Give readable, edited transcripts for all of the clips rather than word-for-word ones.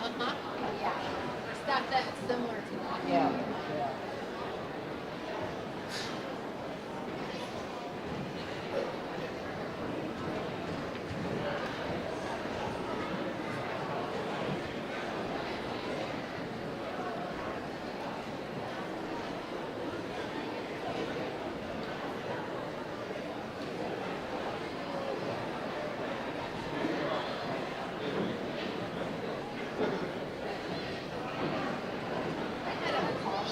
Uh-huh. Yeah. Stuff that's similar to that. Yeah, yeah. I had a call.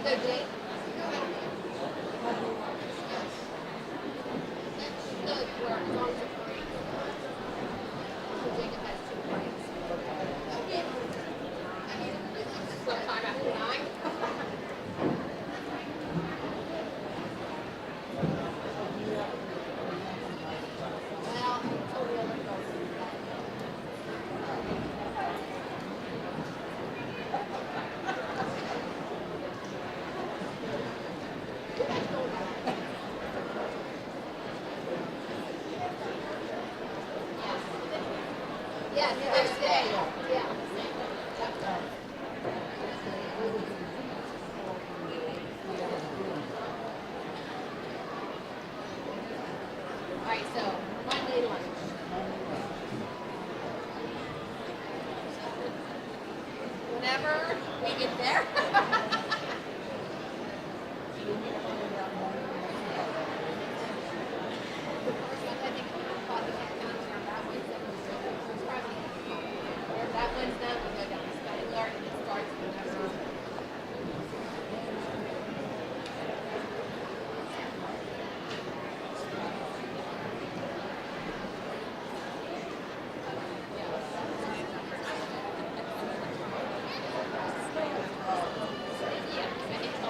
So Jake, look where as long as it breaks. So Jacob has two breaks. What time after 9? Well, totally overfilled. Yes, they stay. Yeah. All right, so Monday lunch. Whenever we get there. I think probably can't count on that Wednesday. It's probably or that Wednesday we go down to Spelling Yard and it starts the next one. Yeah, I think so.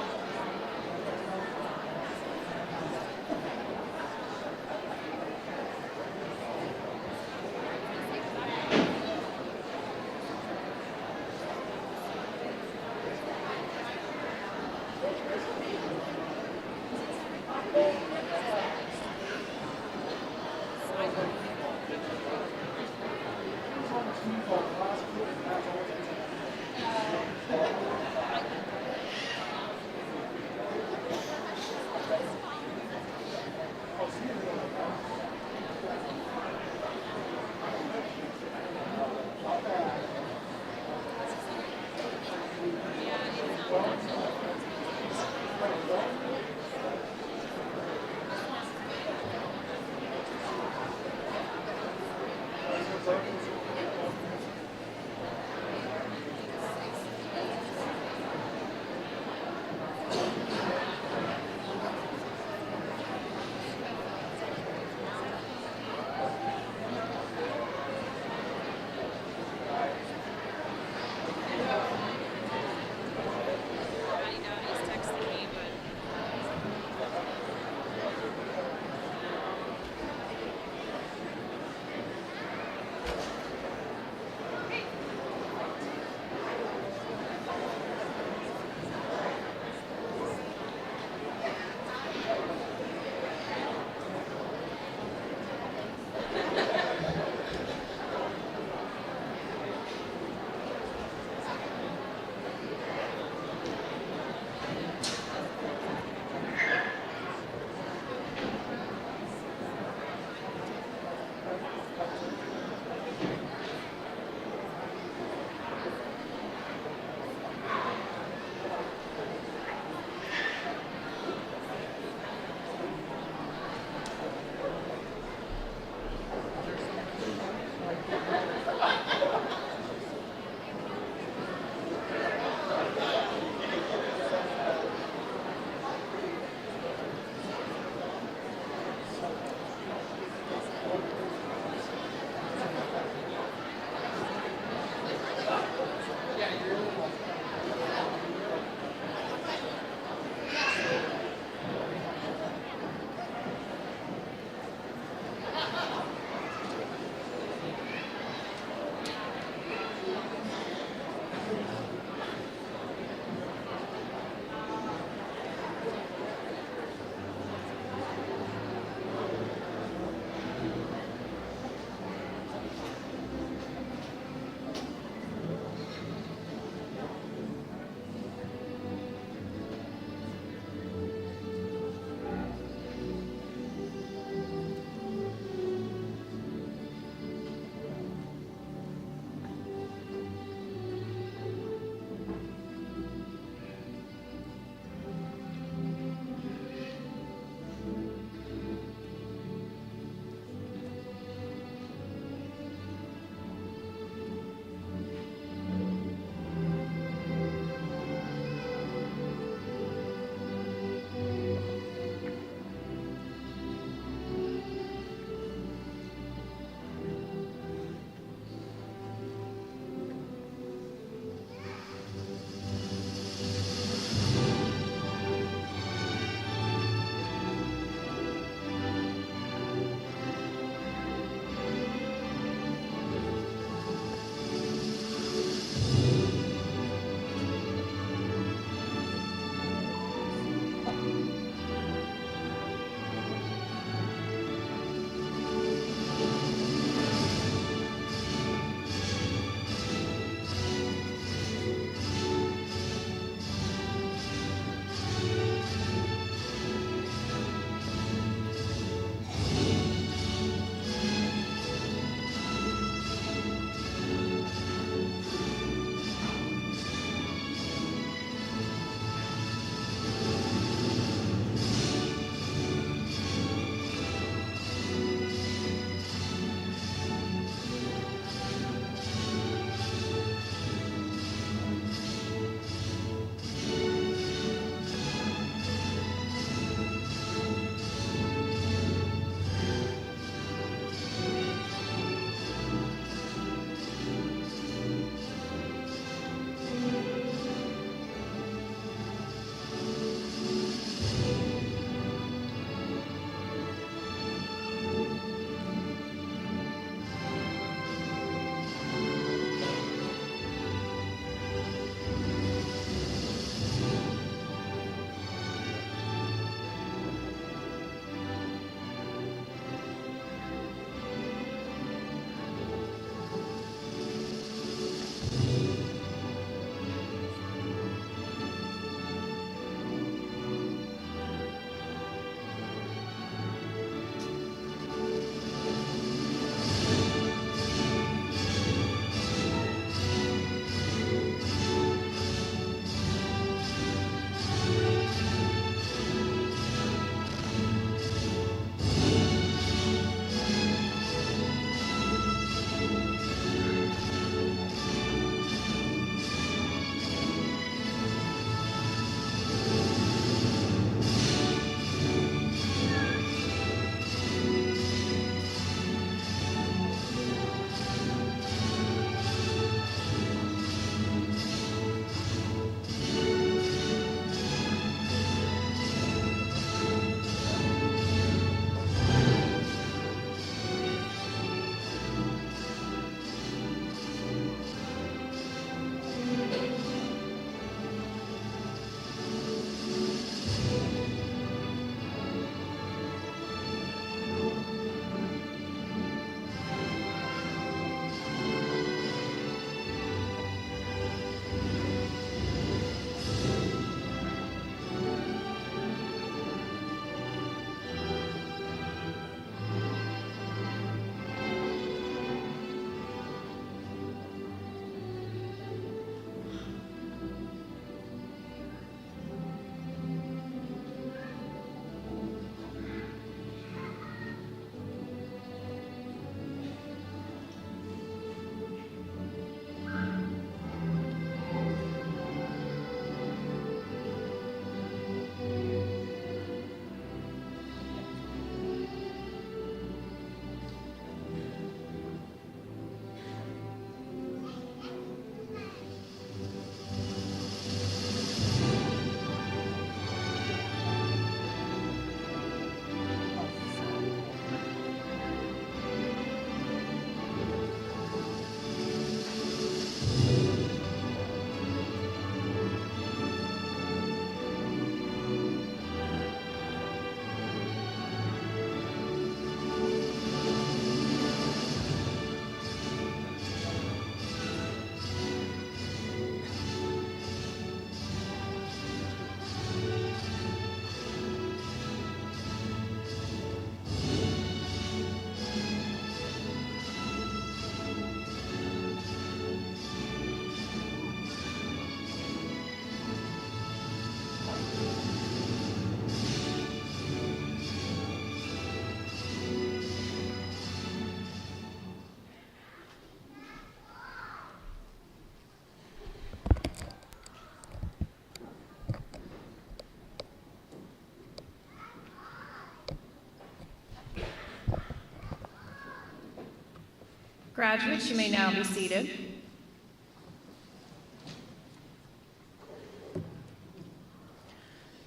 Graduates, you may now be seated.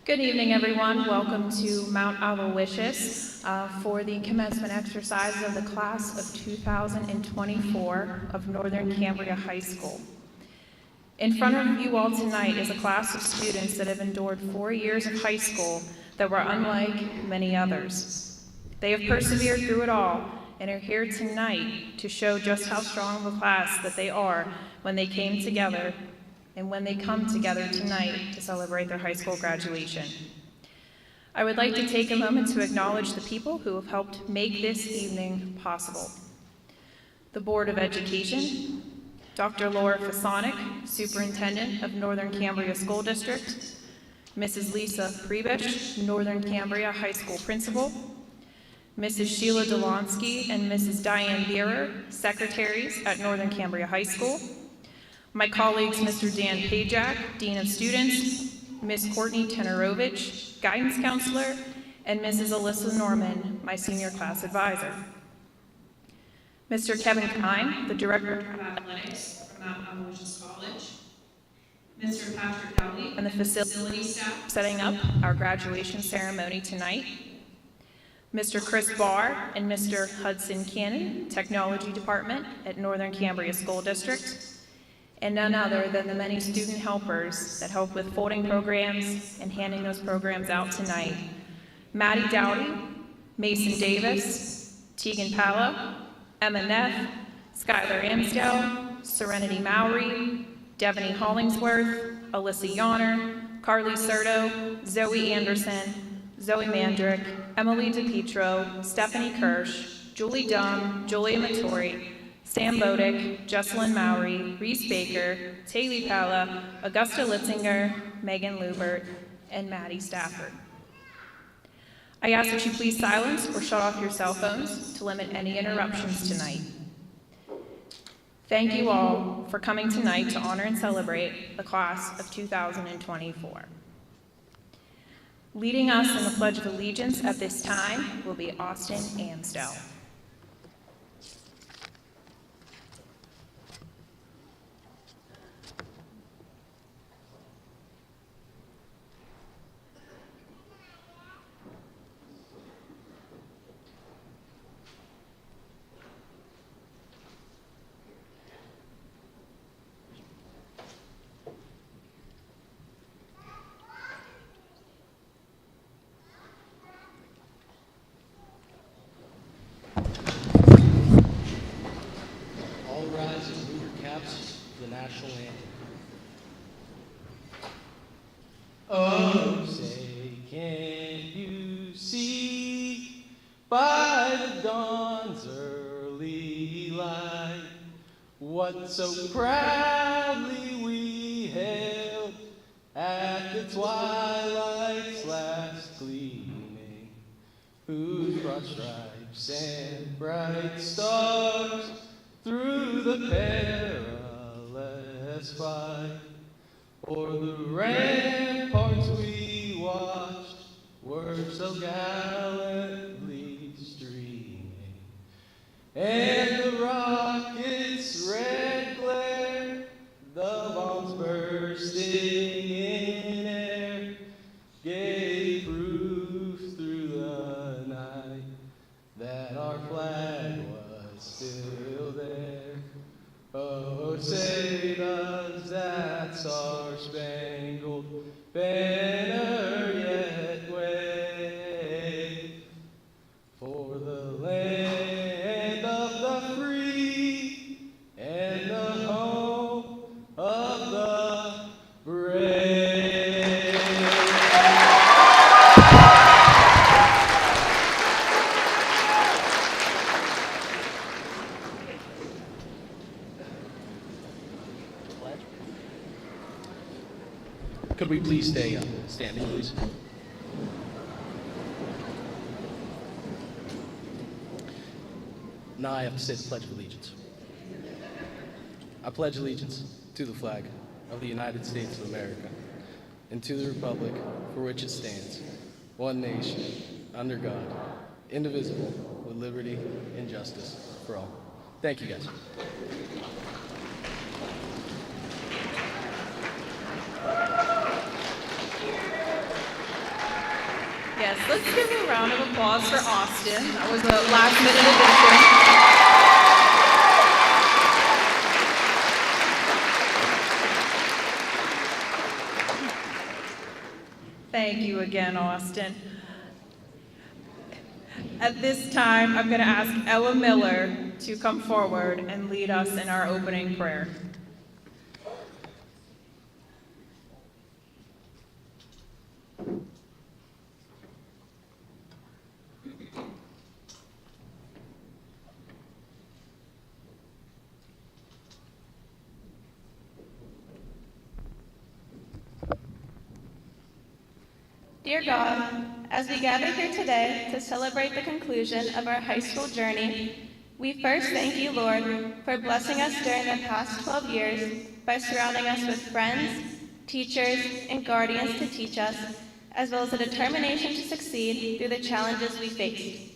Good evening, everyone. Welcome to Mount Aloysius for the commencement exercises of the class of 2024 of Northern Cambria High School. In front of you all tonight is a class of students that have endured 4 years of high school that were unlike many others. They have persevered through it all and are here tonight to show just how strong of a class that they are when they came together and when they come together tonight to celebrate their high school graduation. I would like to take a moment to acknowledge the people who have helped make this evening possible. The Board of Education, Dr. Laura Fasonic, Superintendent of Northern Cambria School District, Mrs. Lisa Prebish, Northern Cambria High School Principal, Mrs. Sheila Delonsky and Mrs. Diane Beerer, Secretaries at Northern Cambria High School, my colleagues, Mr. Dan Pajak, Dean of Students, Ms. Courtney Tenerovich, Guidance Counselor, and Mrs. Alyssa Norman, my Senior Class Advisor. Mr. Kevin Kine, the Director of Athletics from Mount Aloysius College, Mr. Patrick Dowley, and the facility staff setting up our graduation ceremony tonight, Mr. Chris Barr and Mr. Hudson Cannon, Technology Department at Northern Cambria School District, and none other than the many student helpers that help with folding programs and handing those programs out tonight. Maddie Dowdy, Mason Davis, Tegan Palla, Emma Neff, Skylar Amsdale, Serenity Mowry, Devaney Hollingsworth, Alyssa Yonner, Carly Serto, Zoe Anderson, Zoe Mandrick, Emily DePietro, Stephanie Kirsch, Julie Dunn, Julia Mattori, Sam Bodick, Jesselyn Mowry, Reese Baker, Taylor Palla, Augusta Litzinger, Megan Lubert, and Maddie Stafford. I ask that you please silence or shut off your cell phones to limit any interruptions tonight. Thank you all for coming tonight to honor and celebrate the class of 2024. Leading us in the Pledge of Allegiance at this time will be Austin Amsdell. The national anthem. Oh, say, can you see by the dawn's early light what so proudly we hailed at the twilight's last gleaming, whose broad stripes and bright stars through the perilous fight, o'er the ramparts we watched were so gallantly streaming, and the rocket's red glare, the bombs bursting in air, gave proof through the night that our flag was still there. Oh, say does that star-spangled banner yet wave for the land of the free and the home of the brave? Could we please stay standing, please? Now I have to say the Pledge of Allegiance. I pledge allegiance to the flag of the United States of America and to the republic for which it stands, one nation, under God, indivisible, with liberty and justice for all. Thank you, guys. Yes, let's give a round of applause for Austin. That was a last-minute addition. Thank you again, Austin. At this time, I'm going to ask Ella Miller to come forward and lead us in our opening prayer. Dear God, as we gather here today to celebrate the conclusion of our high school journey, we first thank you, Lord, for blessing us during the past 12 years by surrounding us with friends, teachers, and guardians to teach us, as well as a determination to succeed through the challenges we faced.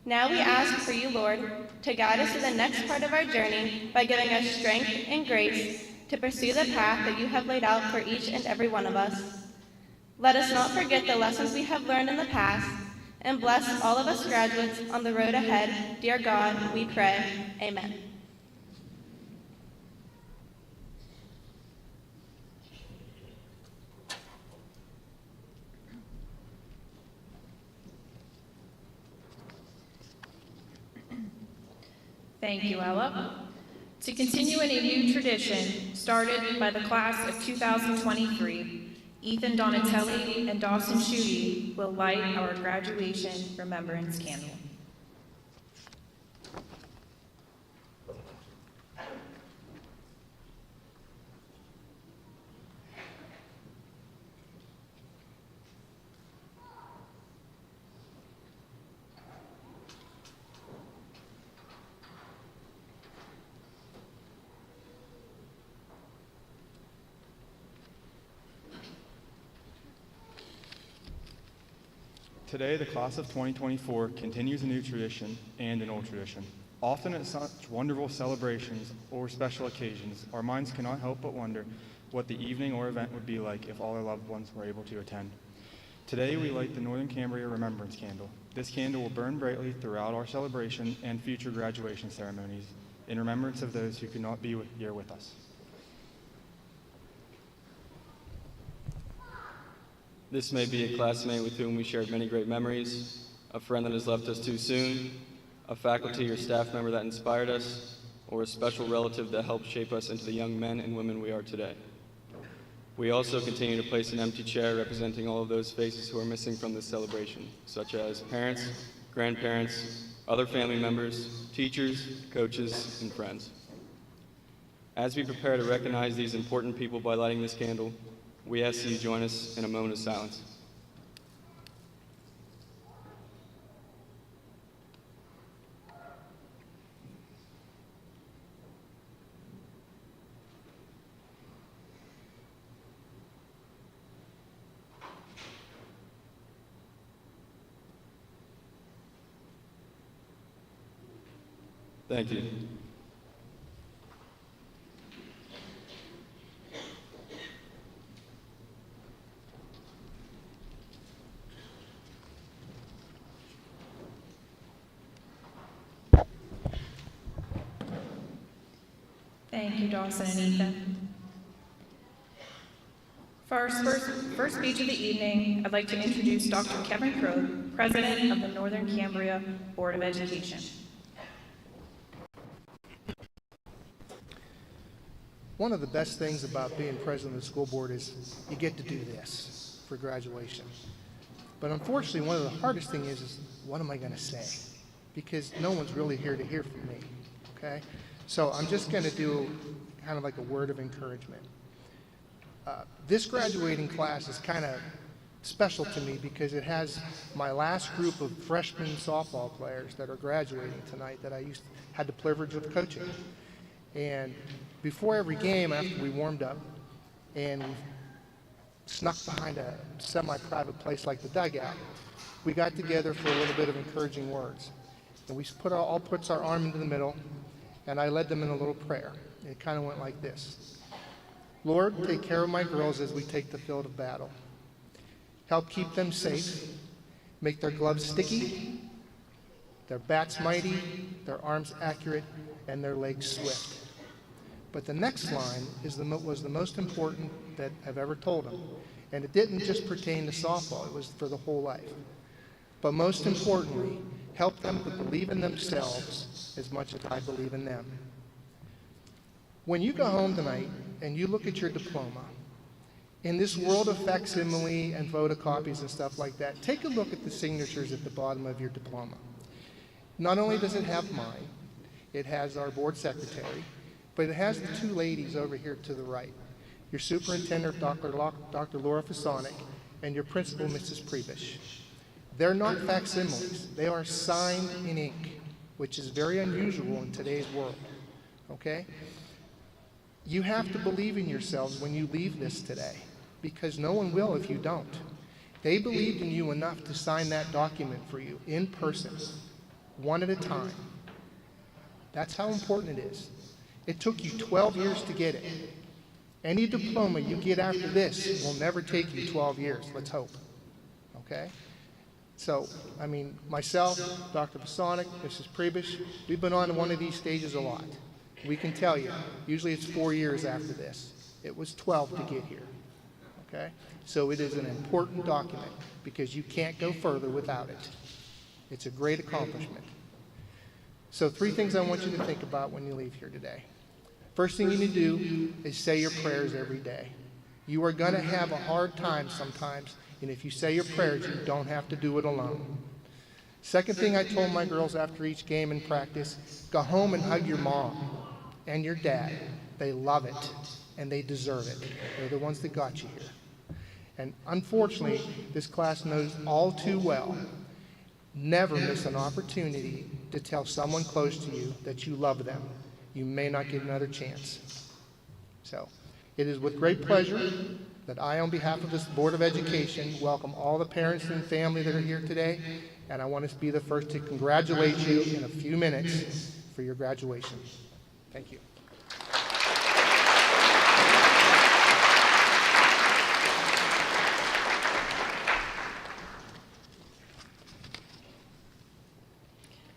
Now we ask for you, Lord, to guide us through the next part of our journey by giving us strength and grace to pursue the path that you have laid out for each and every one of us. Let us not forget the lessons we have learned in the past, and bless all of us graduates on the road ahead. Dear God, we pray. Amen. Thank you, Ella. To continue in a new tradition started by the class of 2023, Ethan Donatelli and Dawson Schutte will light our graduation remembrance candle. Today, the class of 2024 continues a new tradition and an old tradition. Often at such wonderful celebrations or special occasions, our minds cannot help but wonder what the evening or event would be like if all our loved ones were able to attend. Today, we light the Northern Cambria Remembrance Candle. This candle will burn brightly throughout our celebration and future graduation ceremonies in remembrance of those who could not be here with us. This may be a classmate with whom we shared many great memories, a friend that has left us too soon, a faculty or staff member that inspired us, or a special relative that helped shape us into the young men and women we are today. We also continue to place an empty chair representing all of those faces who are missing from this celebration, such as parents, grandparents, other family members, teachers, coaches, and friends. As we prepare to recognize these important people by lighting this candle, we ask that you join us in a moment of silence. Thank you. Thank you, Dawson and Ethan. For our first speech of the evening, I'd like to introduce Dr. Kevin Crow, President of the Northern Cambria Board of Education. One of the best things about being president of the school board is you get to do this for graduation. But unfortunately, one of the hardest things is what am I going to say? Because no one's really here to hear from me, okay? So I'm just going to do kind of like a word of encouragement. This graduating class is kind of special to me because it has my last group of freshman softball players that are graduating tonight that I had the privilege of coaching. And before every game, after we warmed up and we snuck behind a semi-private place like the dugout, we got together for a little bit of encouraging words. And we all puts our arm into the middle, and I led them in a little prayer. It kind of went like this. Lord, take care of my girls as we take the field of battle. Help keep them safe. Make their gloves sticky, their bats mighty, their arms accurate, and their legs swift. But the next line was the most important that I've ever told them. And it didn't just pertain to softball, it was for the whole life. But most importantly, help them to believe in themselves as much as I believe in them. When you go home tonight and you look at your diploma, in this world of facsimile and photocopies and stuff like that, take a look at the signatures at the bottom of your diploma. Not only does it have mine, it has our board secretary, but it has the two ladies over here to the right. Your superintendent, Dr. Laura Fasonic, and your principal, Mrs. Prebish. They're not facsimiles. They are signed in ink, which is very unusual in today's world, okay? You have to believe in yourselves when you leave this today, because no one will if you don't. They believed in you enough to sign that document for you in person, one at a time. That's how important it is. It took you 12 years to get it. Any diploma you get after this will never take you 12 years, let's hope, okay? So, I mean, myself, Dr. Pasonic, Mrs. Prebish, we've been on one of these stages a lot. We can tell you, usually it's 4 years after this. It was 12 to get here, okay? So it is an important document because you can't go further without it. It's a great accomplishment. So 3 things I want you to think about when you leave here today. First thing you need to do is say your prayers every day. You are going to have a hard time sometimes, and if you say your prayers, you don't have to do it alone. Second thing I told my girls after each game in practice, go home and hug your mom and your dad. They love it, and they deserve it. They're the ones that got you here. And unfortunately, this class knows all too well, never miss an opportunity to tell someone close to you that you love them. You may not get another chance. So, it is with great pleasure that I, on behalf of this Board of Education, welcome all the parents and family that are here today, and I want to be the first to congratulate you in a few minutes for your graduation. Thank you.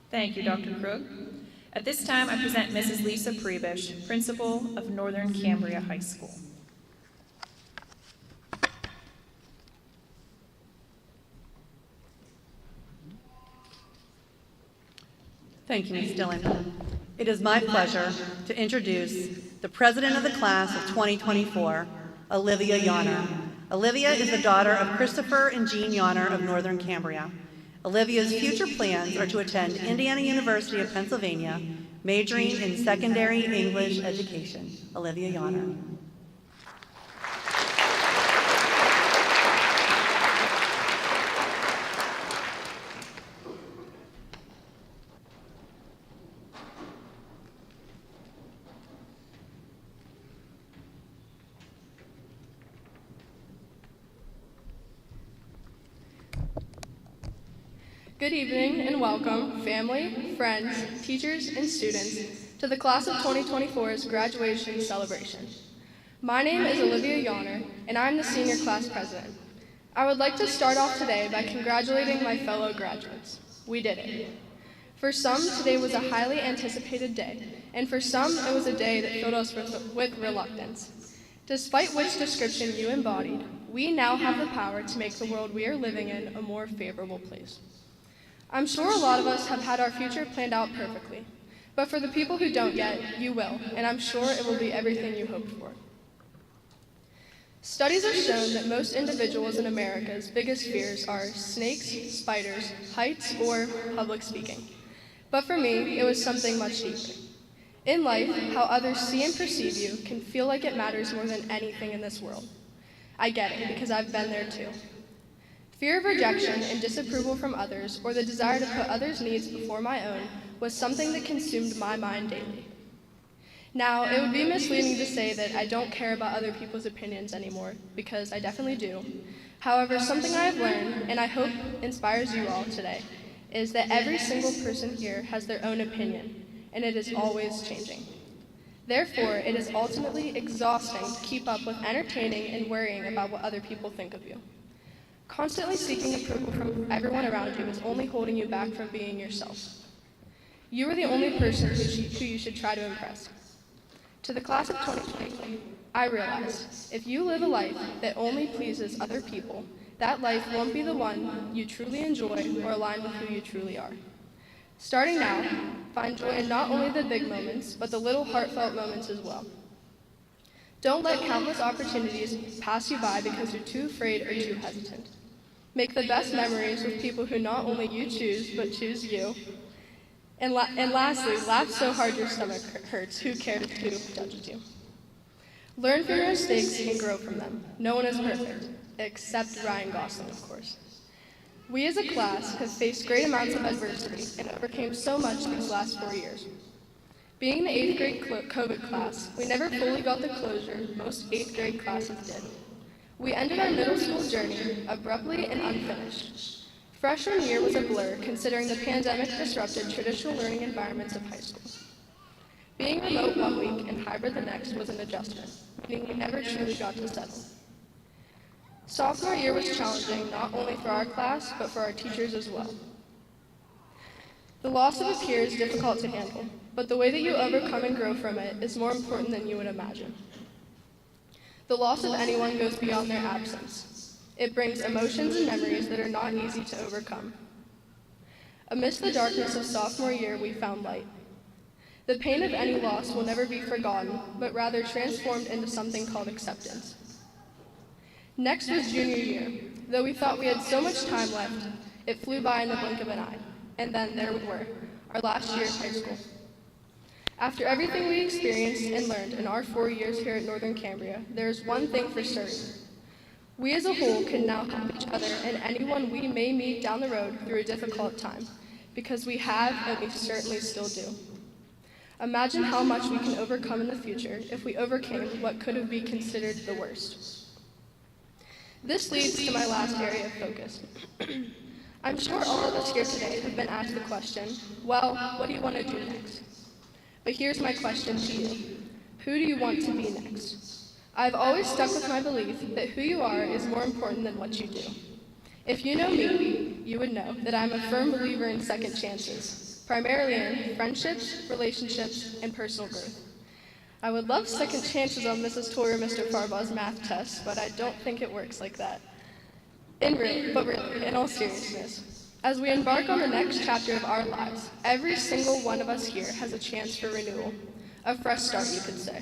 Thank you, Dr. Krug. At this time, I present Mrs. Lisa Prebish, Principal of Northern Cambria High School. Thank you, Ms. Dillon. It is my pleasure to introduce the president of the class of 2024, Olivia Yonner. Olivia is the daughter of Christopher and Jean Yonner of Northern Cambria. Olivia's future plans are to attend Indiana University of Pennsylvania, majoring in secondary English education. Olivia Yonner. Good evening and welcome, family, friends, teachers, and students, to the Class of 2024's graduation celebration. My name is Olivia Yonner, and I'm the Senior Class President. I would like to start off today by congratulating my fellow graduates. We did it. For some, today was a highly anticipated day, and for some, it was a day that filled us with reluctance. Despite which description you embodied, we now have the power to make the world we are living in a more favorable place. I'm sure a lot of us have had our future planned out perfectly, but for the people who don't yet, you will, and I'm sure it will be everything you hoped for. Studies have shown that most individuals in America's biggest fears are snakes, spiders, heights, or public speaking. But for me, it was something much deeper. In life, how others see and perceive you can feel like it matters more than anything in this world. I get it, because I've been there too. Fear of rejection and disapproval from others, or the desire to put others' needs before my own, was something that consumed my mind daily. Now, it would be misleading to say that I don't care about other people's opinions anymore, because I definitely do. However, something I have learned, and I hope inspires you all today, is that every single person here has their own opinion, and it is always changing. Therefore, it is ultimately exhausting to keep up with entertaining and worrying about what other people think of you. Constantly seeking approval from everyone around you is only holding you back from being yourself. You are the only person who you should try to impress. To the class of 2020, I realize if you live a life that only pleases other people, that life won't be the one you truly enjoy or align with who you truly are. Starting now, find joy in not only the big moments, but the little heartfelt moments as well. Don't let countless opportunities pass you by because you're too afraid or too hesitant. Make the best memories with people who not only you choose, but choose you. And lastly, laugh so hard your stomach hurts. Who cares who judges you? Learn from your mistakes and grow from them. No one is perfect, except Ryan Gosling, of course. We as a class have faced great amounts of adversity and overcame so much these last 4 years. Being the 8th grade COVID class, we never fully got the closure most 8th grade classes did. We ended our middle school journey abruptly and unfinished. Freshman year was a blur considering the pandemic disrupted traditional learning environments of high school. Being remote 1 week and hybrid the next was an adjustment, meaning we never truly got to settle. Sophomore year was challenging not only for our class, but for our teachers as well. The loss of a peer is difficult to handle, but the way that you overcome and grow from it is more important than you would imagine. The loss of anyone goes beyond their absence. It brings emotions and memories that are not easy to overcome. Amidst the darkness of sophomore year, we found light. The pain of any loss will never be forgotten, but rather transformed into something called acceptance. Next was junior year. Though we thought we had so much time left, it flew by in the blink of an eye. And then there we were, our last year of high school. After everything we experienced and learned in our 4 years here at Northern Cambria, there is one thing for certain. We as a whole can now help each other and anyone we may meet down the road through a difficult time, because we have and we certainly still do. Imagine how much we can overcome in the future if we overcame what could have been considered the worst. This leads to my last area of focus. I'm sure all of us here today have been asked the question, well, what do you want to do next? But here's my question to you. Who do you want to be next? I've always stuck with my belief that who you are is more important than what you do. If you know me, you would know that I'm a firm believer in second chances, primarily in friendships, relationships, and personal growth. I would love second chances on Mrs. Toy or Mr. Farbaugh's math test, but I don't think it works like that. Really, in all seriousness, as we embark on the next chapter of our lives, every single one of us here has a chance for renewal, a fresh start, you could say.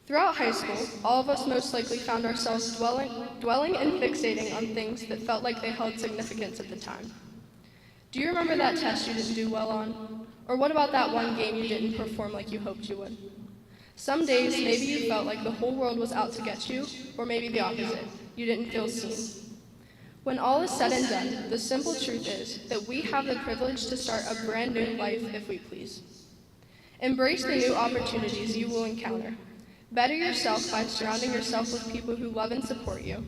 Throughout high school, all of us most likely found ourselves dwelling and fixating on things that felt like they held significance at the time. Do you remember that test you didn't do well on? Or what about that one game you didn't perform like you hoped you would? Some days, maybe you felt like the whole world was out to get you, or maybe the opposite. You didn't feel seen. When all is said and done, the simple truth is that we have the privilege to start a brand new life if we please. Embrace the new opportunities you will encounter. Better yourself by surrounding yourself with people who love and support you.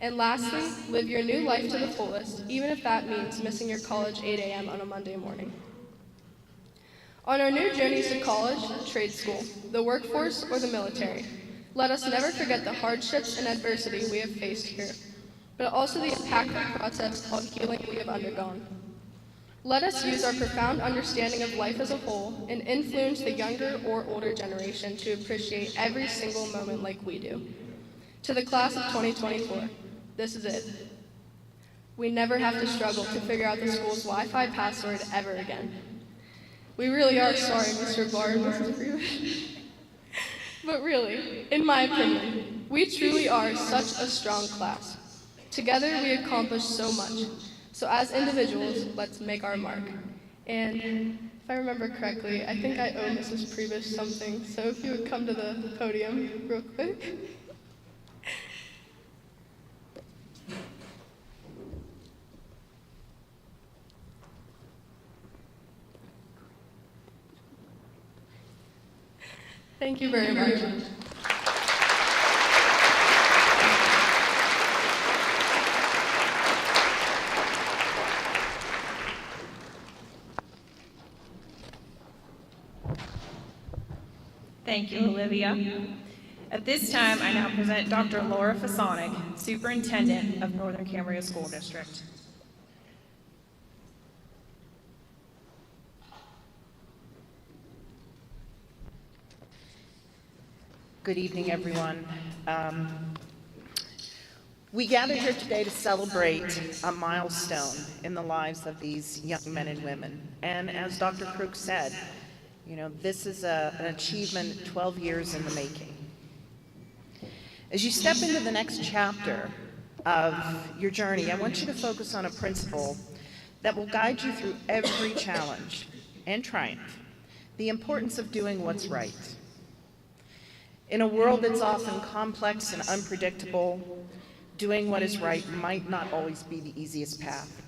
And lastly, live your new life to the fullest, even if that means missing your college 8 a.m. on a Monday morning. On our new journeys to college, trade school, the workforce, or the military, let us never forget the hardships and adversity we have faced here, but also the impactful process called healing we have undergone. Let us use our profound understanding of life as a whole and influence the younger or older generation to appreciate every single moment like we do. To the class of 2024, this is it. We never have to struggle to figure out the school's Wi-Fi password ever again. We really are sorry, Mr. Barr and Mrs. Freeman. But really, in my opinion, we truly are such a strong class. Together we accomplish so much. So as individuals, let's make our mark. And if I remember correctly, I think I owe Mrs. Priebus something, so if you would come to the podium real quick. Thank you very much. Thank you, Olivia. At this time, I now present Dr. Laura Fasonic, Superintendent of Northern Cambria School District. Good evening, everyone. We gather here today to celebrate a milestone in the lives of these young men and women. And as Dr. Crook said, this is an achievement 12 years in the making. As you step into the next chapter of your journey, I want you to focus on a principle that will guide you through every challenge and triumph: the importance of doing what's right. In a world that's often complex and unpredictable, doing what is right might not always be the easiest path.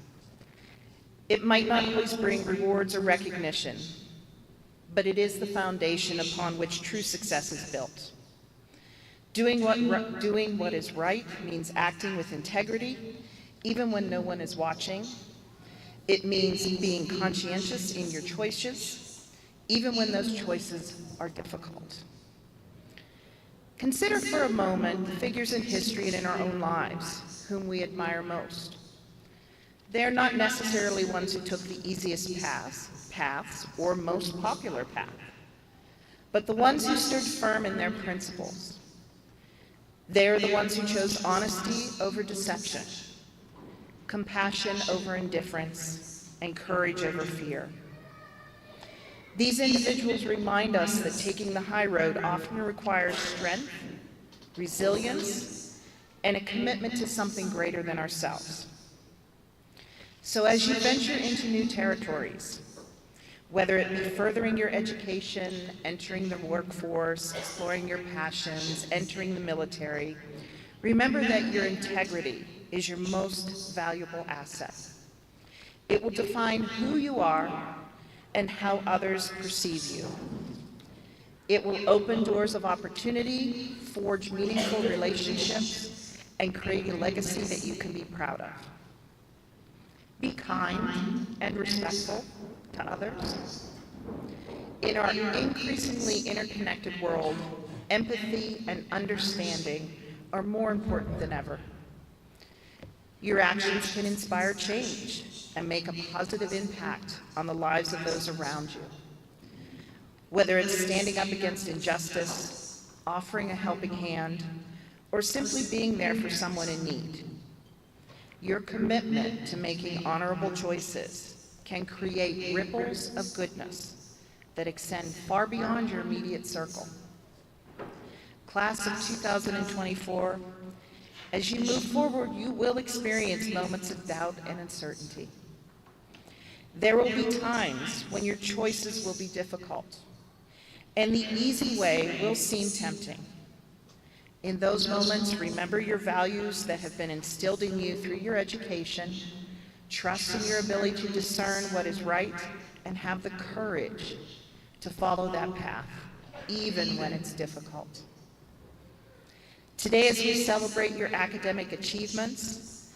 It might not always bring rewards or recognition, but it is the foundation upon which true success is built. Doing what is right means acting with integrity, even when no one is watching. It means being conscientious in your choices, even when those choices are difficult. Consider for a moment the figures in history and in our own lives whom we admire most. They are not necessarily ones who took the easiest paths or most popular path, but the ones who stood firm in their principles. They are the ones who chose honesty over deception, compassion over indifference, and courage over fear. These individuals remind us that taking the high road often requires strength, resilience, and a commitment to something greater than ourselves. So as you venture into new territories, whether it be furthering your education, entering the workforce, exploring your passions, entering the military, remember that your integrity is your most valuable asset. It will define who you are and how others perceive you. It will open doors of opportunity, forge meaningful relationships, and create a legacy that you can be proud of. Be kind and respectful to others. In our increasingly interconnected world, empathy and understanding are more important than ever. Your actions can inspire change and make a positive impact on the lives of those around you. Whether it's standing up against injustice, offering a helping hand, or simply being there for someone in need, your commitment to making honorable choices can create ripples of goodness that extend far beyond your immediate circle. Class of 2024, as you move forward, you will experience moments of doubt and uncertainty. There will be times when your choices will be difficult, and the easy way will seem tempting. In those moments, remember your values that have been instilled in you through your education, trust in your ability to discern what is right, and have the courage to follow that path, even when it's difficult. Today, as we celebrate your academic achievements,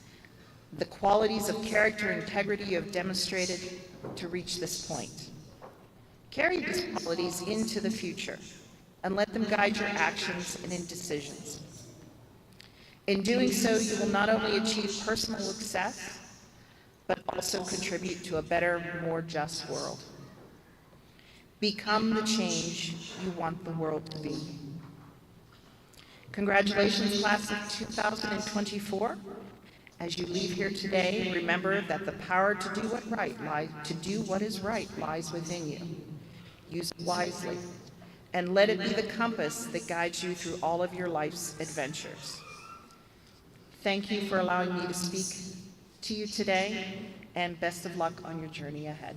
the qualities of character and integrity you have demonstrated to reach this point, carry these qualities into the future and let them guide your actions and decisions. In doing so, you will not only achieve personal success, but also contribute to a better, more just world. Become the change you want the world to be. Congratulations, class of 2024. As you leave here today, remember that the power to do what is right lies within you. Use it wisely, and let it be the compass that guides you through all of your life's adventures. Thank you for allowing me to speak to you today, and best of luck on your journey ahead.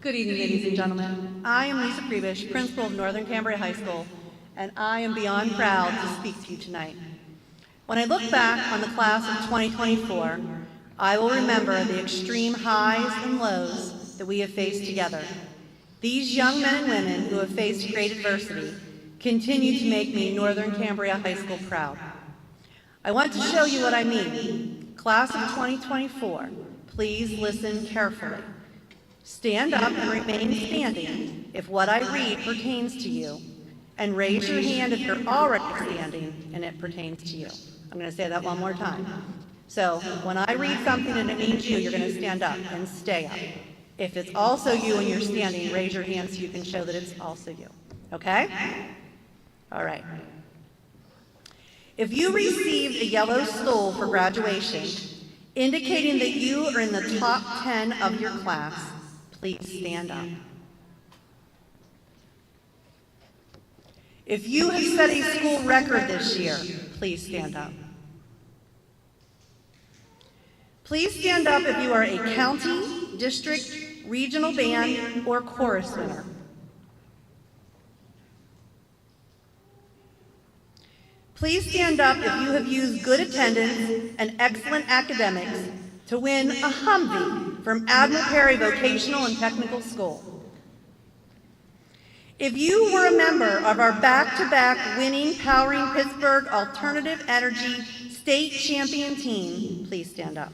Good evening, ladies and gentlemen. I am Lisa Prebish, principal of Northern Cambria High School, and I am beyond proud to speak to you tonight. When I look back on the class of 2024, I will remember the extreme highs and lows that we have faced together. These young men and women who have faced great adversity continue to make me Northern Cambria High School proud. I want to show you what I mean. Class of 2024, please listen carefully. Stand up and remain standing if what I read pertains to you, and raise your hand if you're already standing and it pertains to you. I'm going to say that one more time. So when I read something and it means you, you're going to stand up and stay up. If it's also you and you're standing, raise your hand so you can show that it's also you. Okay? All right. If you received a yellow stole for graduation, indicating that you are in the top 10 of your class, please stand up. If you have set a school record this year, please stand up. Please stand up if you are a county, district, regional band, or chorus winner. Please stand up if you have used good attendance and excellent academics to win a Humvee from Admiral Perry Vocational and Technical School. If you were a member of our back-to-back winning Powering Pittsburgh Alternative Energy State Champion team, please stand up.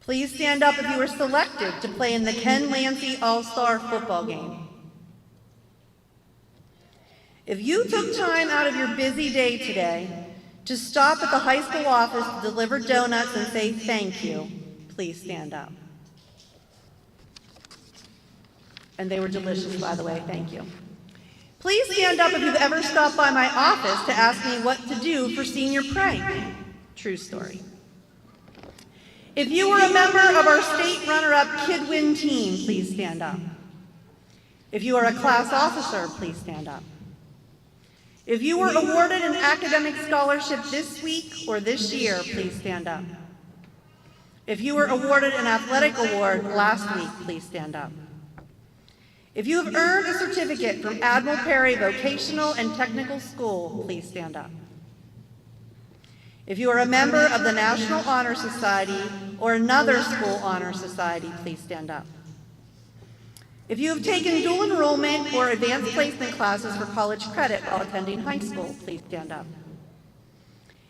Please stand up if you were selected to play in the Ken Lancey All-Star football game. If you took time out of your busy day today to stop at the high school office to deliver donuts and say thank you, please stand up. And they were delicious, by the way, thank you. Please stand up if you've ever stopped by my office to ask me what to do for senior prank. True story. If you were a member of our state runner-up Kid Win team, please stand up. If you are a class officer, please stand up. If you were awarded an academic scholarship this week or this year, please stand up. If you were awarded an athletic award last week, please stand up. If you have earned a certificate from Admiral Perry Vocational and Technical School, please stand up. If you are a member of the National Honor Society or another school honor society, please stand up. If you have taken dual enrollment or advanced placement classes for college credit while attending high school, please stand up.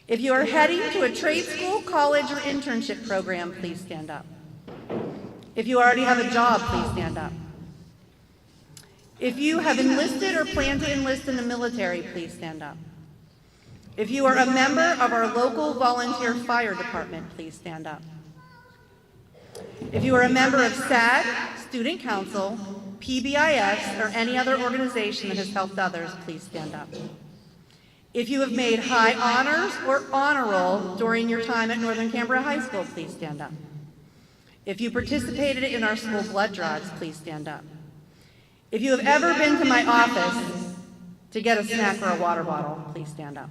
If you are heading to a trade school, college, or internship program, please stand up. If you already have a job, please stand up. If you have enlisted or plan to enlist in the military, please stand up. If you are a member of our local volunteer fire department, please stand up. If you are a member of SAD, Student Council, PBIS, or any other organization that has helped others, please stand up. If you have made high honors or honor roll during your time at Northern Cambria High School, please stand up. If you participated in our school blood drives, please stand up. If you have ever been to my office to get a snack or a water bottle, please stand up.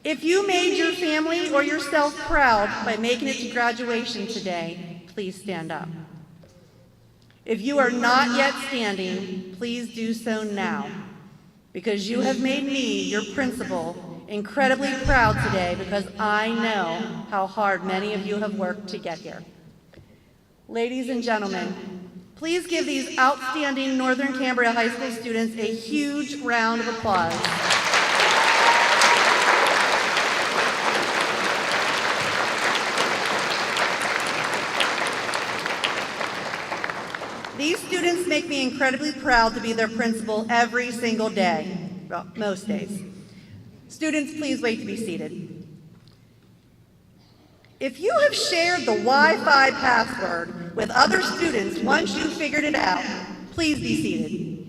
If you made your family or yourself proud by making it to graduation today, please stand up. If you are not yet standing, please do so now, because you have made me, your principal, incredibly proud today because I know how hard many of you have worked to get here. Ladies and gentlemen, please give these outstanding Northern Cambria High School students a huge round of applause. These students make me incredibly proud to be their principal every single day, well, most days. Students, please wait to be seated. If you have shared the Wi-Fi password with other students once you figured it out, please be seated.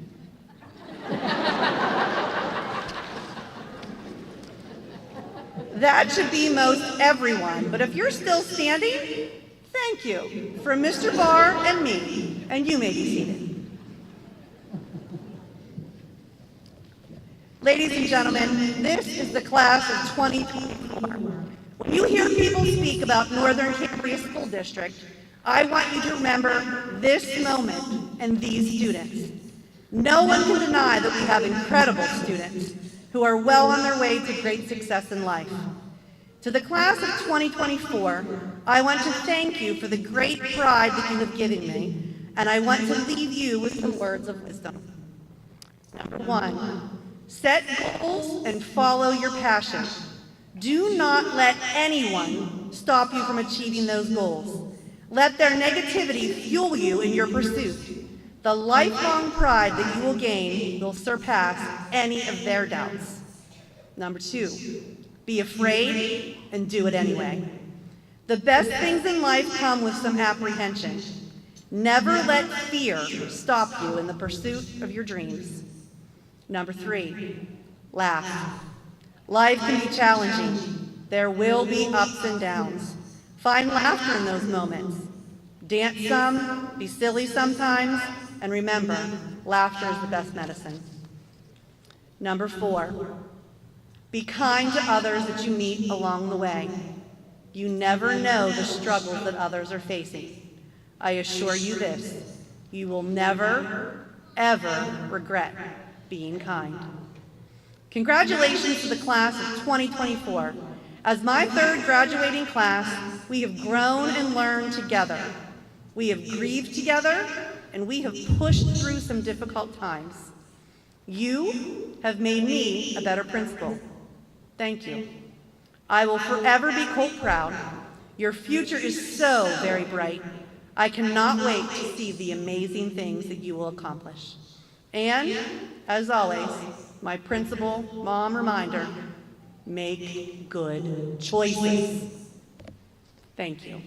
That should be most everyone, but if you're still standing, thank you from Mr. Barr and me, and you may be seated. Ladies and gentlemen, this is the class of 2024. When you hear people speak about Northern Cambria School District, I want you to remember this moment and these students. No one can deny that we have incredible students who are well on their way to great success in life. To the class of 2024, I want to thank you for the great pride that you have given me, and I want to leave you with some words of wisdom. Number one, set goals and follow your passion. Do not let anyone stop you from achieving those goals. Let their negativity fuel you in your pursuit. The lifelong pride that you will gain will surpass any of their doubts. Number two, be afraid and do it anyway. The best things in life come with some apprehension. Never let fear stop you in the pursuit of your dreams. Number three, laugh. Life can be challenging. There will be ups and downs. Find laughter in those moments. Dance some, be silly sometimes, and remember, laughter is the best medicine. Number four, be kind to others that you meet along the way. You never know the struggles that others are facing. I assure you this, you will never, ever regret being kind. Congratulations to the class of 2024. As my third graduating class, we have grown and learned together. We have grieved together, and we have pushed through some difficult times. You have made me a better principal. Thank you. I will forever be Colt proud. Your future is so very bright. I cannot wait to see the amazing things that you will accomplish. And, as always, my principal mom reminder, make good choices. Thank you.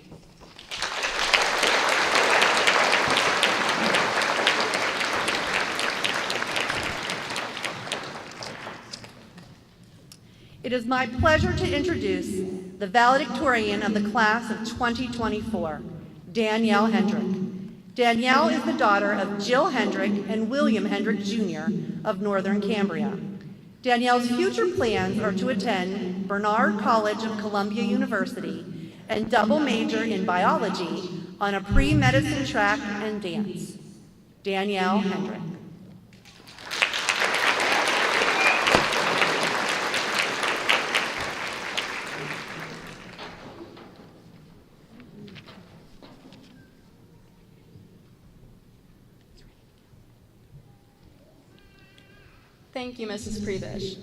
It is my pleasure to introduce the valedictorian of the class of 2024, Danielle Hendrick. Danielle is the daughter of Jill Hendrick and William Hendrick Jr. of Northern Cambria. Danielle's future plans are to attend Bernard College of Columbia University and double major in biology on a pre-medicine track and dance. Danielle Hendrick. Thank you, Mrs. Prebish.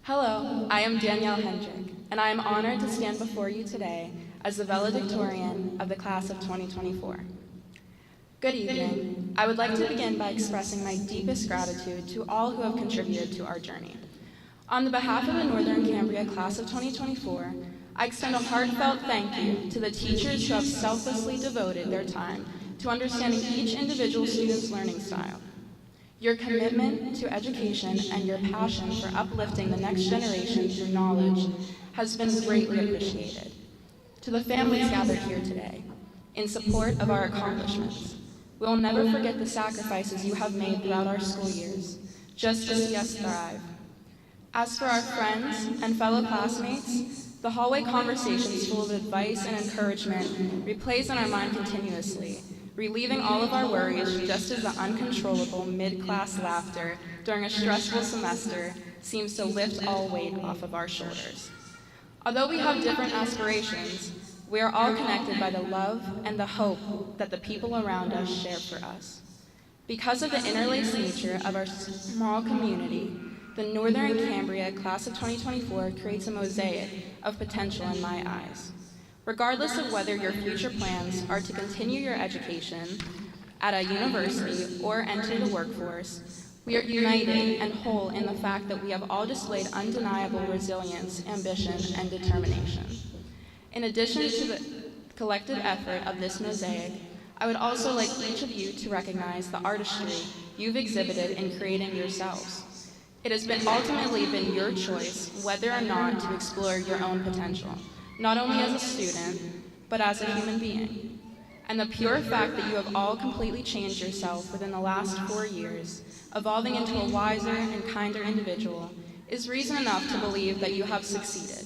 Hello, I am Danielle Hendrick, and I am honored to stand before you today as the valedictorian of the class of 2024. Good evening. I would like to begin by expressing my deepest gratitude to all who have contributed to our journey. On the behalf of the Northern Cambria class of 2024, I extend a heartfelt thank you to the teachers who have selflessly devoted their time to understanding each individual student's learning style. Your commitment to education and your passion for uplifting the next generation through knowledge has been greatly appreciated. To the families gathered here today, in support of our accomplishments, we will never forget the sacrifices you have made throughout our school years, just to see us thrive. As for our friends and fellow classmates, the hallway conversations full of advice and encouragement replays in our mind continuously, relieving all of our worries just as the uncontrollable mid-class laughter during a stressful semester seems to lift all weight off of our shoulders. Although we have different aspirations, we are all connected by the love and the hope that the people around us share for us. Because of the interlaced nature of our small community, the Northern Cambria class of 2024 creates a mosaic of potential in my eyes. Regardless of whether your future plans are to continue your education at a university or enter the workforce, we are united and whole in the fact that we have all displayed undeniable resilience, ambition, and determination. In addition to the collective effort of this mosaic, I would also like each of you to recognize the artistry you've exhibited in creating yourselves. It has ultimately been your choice whether or not to explore your own potential, not only as a student, but as a human being. And the pure fact that you have all completely changed yourself within the last 4 years, evolving into a wiser and kinder individual, is reason enough to believe that you have succeeded.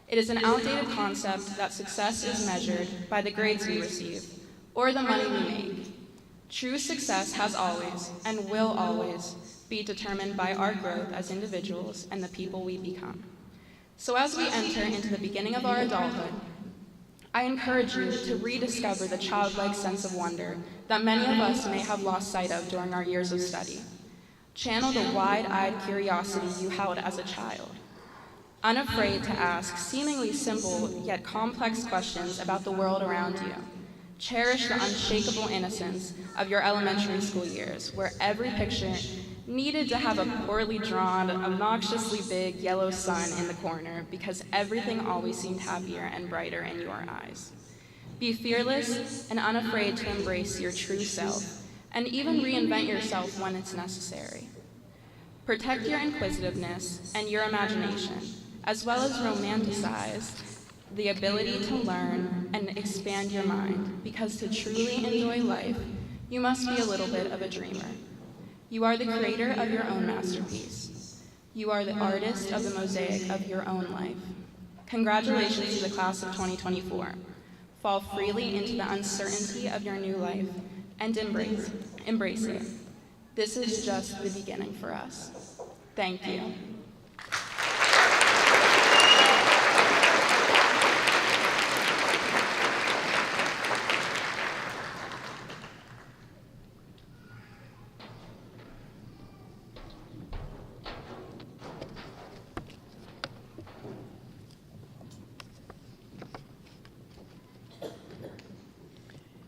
It is an outdated concept that success is measured by the grades we receive, or the money we make. True success has always, and will always, be determined by our growth as individuals and the people we become. So as we enter into the beginning of our adulthood, I encourage you to rediscover the childlike sense of wonder that many of us may have lost sight of during our years of study. Channel the wide-eyed curiosity you held as a child. Unafraid to ask seemingly simple yet complex questions about the world around you. Cherish the unshakable innocence of your elementary school years, where every picture needed to have a poorly drawn, obnoxiously big yellow sun in the corner because everything always seemed happier and brighter in your eyes. Be fearless and unafraid to embrace your true self, and even reinvent yourself when it's necessary. Protect your inquisitiveness and your imagination, as well as romanticize the ability to learn and expand your mind, because to truly enjoy life, you must be a little bit of a dreamer. You are the creator of your own masterpiece. You are the artist of the mosaic of your own life. Congratulations to the class of 2024. Fall freely into the uncertainty of your new life and embrace it. This is just the beginning for us. Thank you.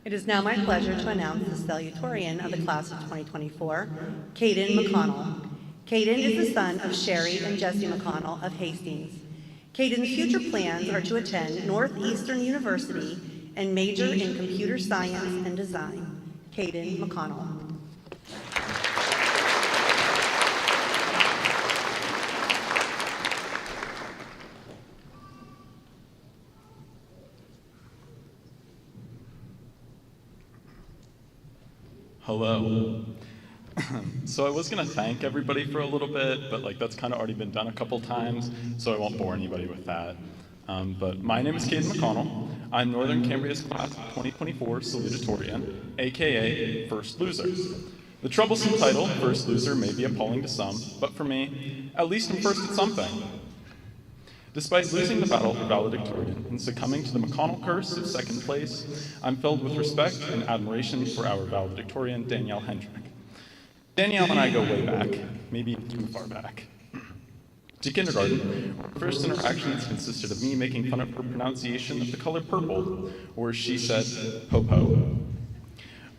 It is now my pleasure to announce the salutatorian of the class of 2024, Caden McConnell. Caden is the son of Sherry and Jesse McConnell of Hastings. Caden's future plans are to attend Northeastern University and major in computer science and design. Caden McConnell. Hello. So I was going to thank everybody for a little bit, but that's kind of already been done a couple times, so I won't bore anybody with that. But my name is Caden McConnell. I'm Northern Cambria's class of 2024 salutatorian, aka First Loser. The troublesome title, First Loser, may be appalling to some, but for me, at least I'm first at something. Despite losing the battle for valedictorian and succumbing to the McConnell curse of second place, I'm filled with respect and admiration for our valedictorian, Danielle Hendrick. Danielle and I go way back, maybe too far back. To kindergarten, our first interactions consisted of me making fun of her pronunciation of the color purple, or as she said, po-po.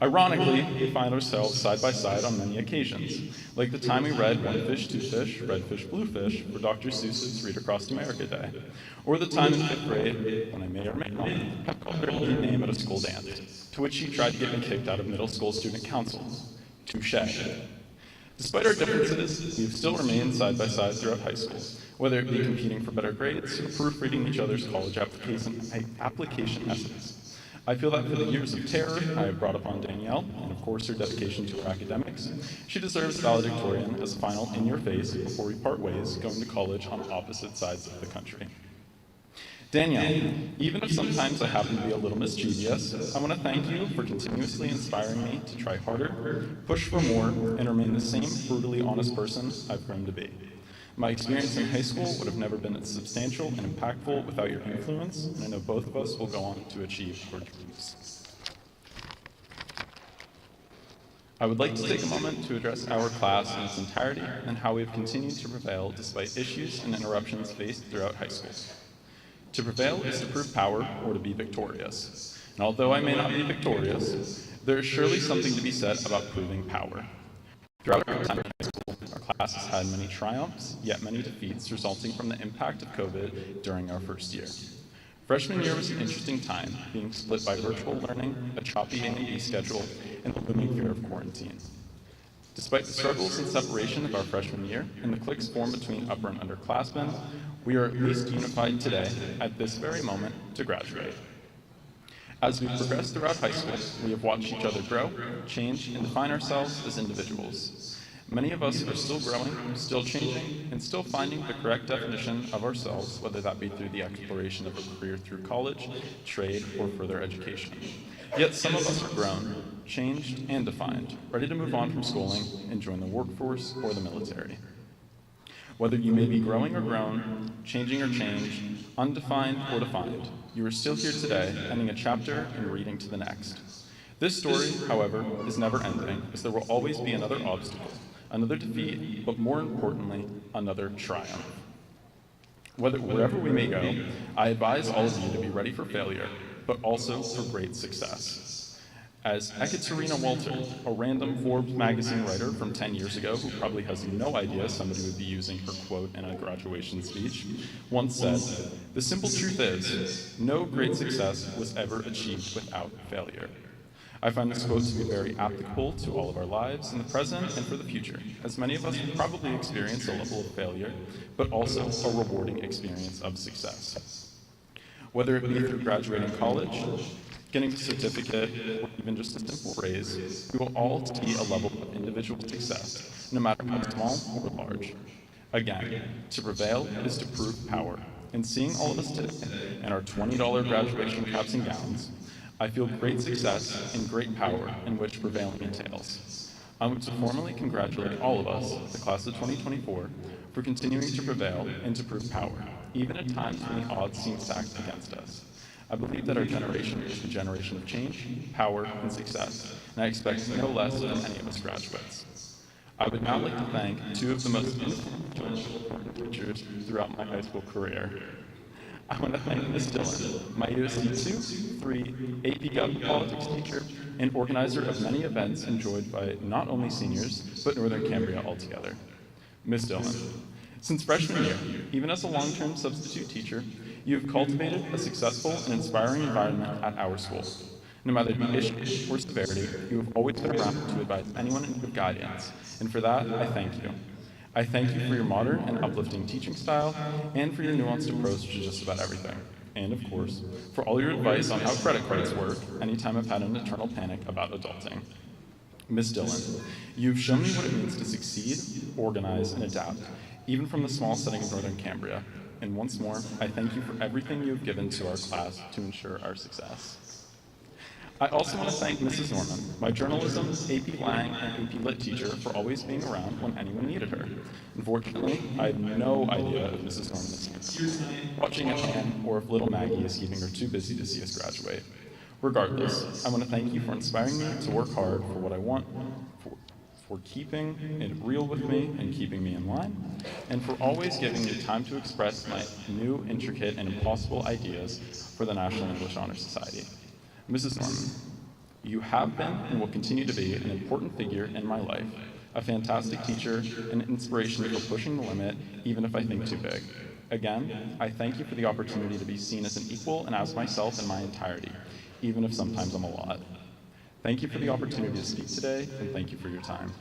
Ironically, we find ourselves side by side on many occasions, like the time we read One Fish, Two Fish, Red Fish, Blue Fish for Dr. Seuss's Read Across America Day, or the time in 5th grade when I may or may not have called her a neat name at a school dance, to which she tried to get me kicked out of middle school student council. Touche. Despite our differences, we've still remained side by side throughout high school, whether it be competing for better grades or proofreading each other's college application essays. I feel that for the years of terror I have brought upon Danielle, and of course her dedication to her academics, she deserves valedictorian as a final in your face before we part ways going to college on opposite sides of the country. Danielle, even if sometimes I happen to be a little mischievous, I want to thank you for continuously inspiring me to try harder, push for more, and remain the same brutally honest person I've grown to be. My experience in high school would have never been as substantial and impactful without your influence, and I know both of us will go on to achieve our dreams. I would like to take a moment to address our class in its entirety and how we have continued to prevail despite issues and interruptions faced throughout high school. To prevail is to prove power or to be victorious. And although I may not be victorious, there is surely something to be said about proving power. Throughout our time in high school, our class has had many triumphs, yet many defeats resulting from the impact of COVID during our first year. Freshman year was an interesting time, being split by virtual learning, a choppy A&B schedule, and the looming fear of quarantine. Despite the struggles and separation of our freshman year and the cliques formed between upper and underclassmen, we are at least unified today, at this very moment, to graduate. As we progress throughout high school, we have watched each other grow, change, and define ourselves as individuals. Many of us are still growing, still changing, and still finding the correct definition of ourselves, whether that be through the exploration of a career through college, trade, or further education. Yet some of us are grown, changed, and defined, ready to move on from schooling and join the workforce or the military. Whether you may be growing or grown, changing or changed, undefined or defined, you are still here today, ending a chapter and reading to the next. This story, however, is never ending, as there will always be another obstacle, another defeat, but more importantly, another triumph. Wherever we may go, I advise all of you to be ready for failure, but also for great success. As Ekaterina Walter, a random Forbes magazine writer from 10 years ago who probably has no idea somebody would be using her quote in a graduation speech, once said, "The simple truth is, no great success was ever achieved without failure." I find this quote to be very applicable to all of our lives in the present and for the future, as many of us will probably experience a level of failure, but also a rewarding experience of success. Whether it be through graduating college, getting a certificate, or even just a simple raise, we will all see a level of individual success, no matter how small or large. Again, to prevail is to prove power, and seeing all of us today in our $20 graduation caps and gowns, I feel great success and great power in which prevailing entails. I want to formally congratulate all of us, the class of 2024, for continuing to prevail and to prove power, even at times when the odds seem stacked against us. I believe that our generation is the generation of change, power, and success, and I expect no less from any of us graduates. I would now like to thank two of the most influential teachers throughout my high school career. I want to thank Ms. Dillon, my USC 2-3 AP Gov Politics teacher and organizer of many events enjoyed by not only seniors, but Northern Cambria altogether. Ms. Dillon, since freshman year, even as a long-term substitute teacher, you have cultivated a successful and inspiring environment at our school. No matter the issue or severity, you have always been around to advise anyone in need of guidance, and for that, I thank you. I thank you for your modern and uplifting teaching style, and for your nuanced approach to just about everything. And of course, for all your advice on how credit cards work anytime I've had an eternal panic about adulting. Ms. Dillon, you've shown me what it means to succeed, organize, and adapt, even from the small setting of Northern Cambria. And once more, I thank you for everything you have given to our class to ensure our success. I also want to thank Mrs. Norman, my journalism, AP Lang, and AP Lit teacher, for always being around when anyone needed her. Unfortunately, I had no idea if Mrs. Norman is here, watching at home, or if little Maggie is keeping her too busy to see us graduate. Regardless, I want to thank you for inspiring me to work hard for what I want, for keeping it real with me and keeping me in line, and for always giving me time to express my new, intricate, and impossible ideas for the National English Honor Society. Mrs. Norman, you have been and will continue to be an important figure in my life, a fantastic teacher, and an inspiration for pushing the limit, even if I think too big. Again, I thank you for the opportunity to be seen as an equal and as myself in my entirety, even if sometimes I'm a lot. Thank you for the opportunity to speak today, and thank you for your time.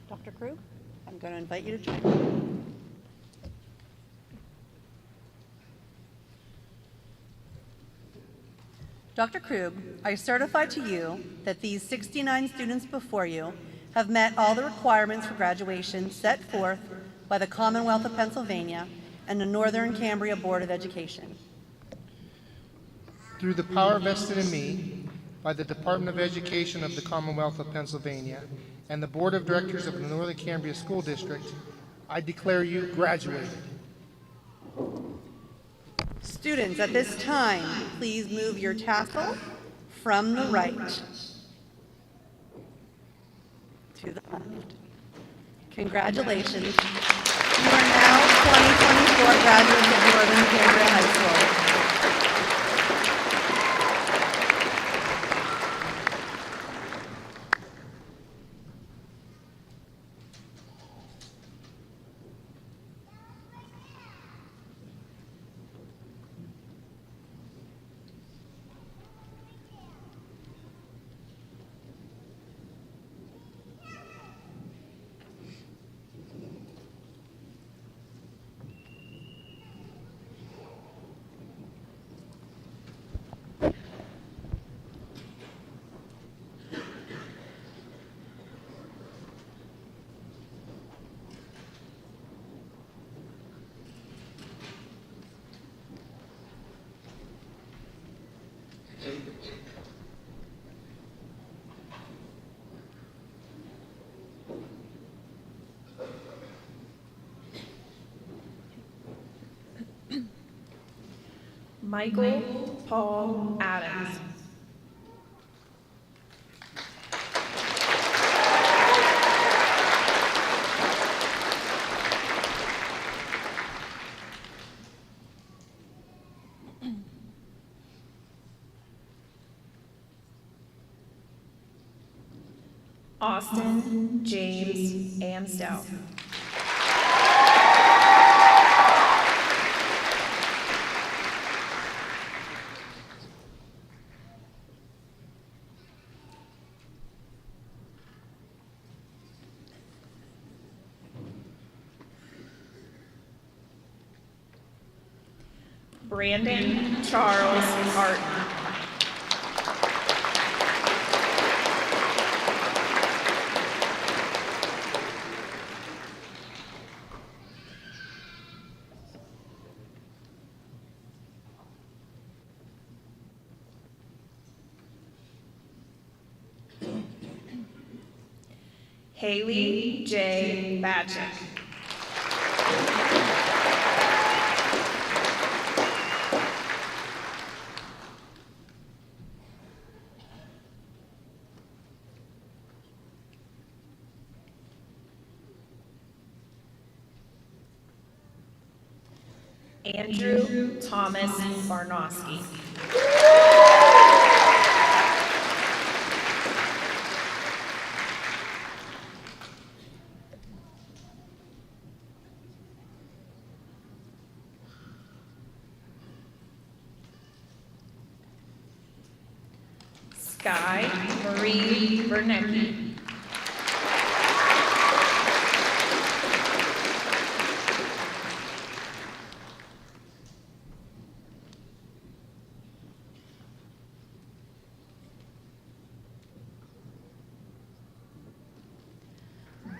Dr. Krug, I'm going to invite you to join me. Dr. Krug, I certify to you that these 69 students before you have met all the requirements for graduation set forth by the Commonwealth of Pennsylvania and the Northern Cambria Board of Education. Through the power vested in me by the Department of Education of the Commonwealth of Pennsylvania and the Board of Directors of the Northern Cambria School District, I declare you graduated. Students, at this time, please move your tassel from the right to the left. Congratulations. You are now 2024 graduates of Northern Cambria High School. Michael Paul Adams. Austin James Amsdell. Brandon Charles Martin. Haley J. Batchick. Andrew Thomas Barnowski. Sky Marie Bernecki.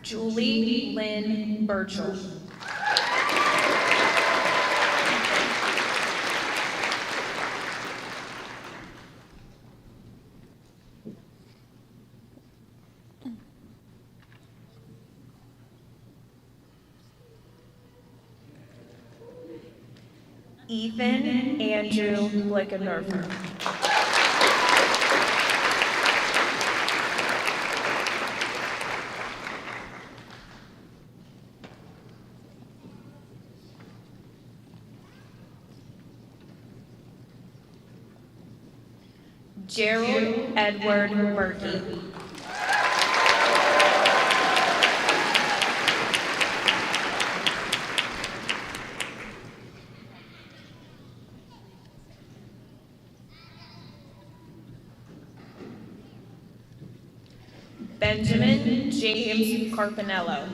Julie Lynn Burchell. Ethan Andrew Blickenderfer. Gerald Edward Murky. Benjamin James Carpinello.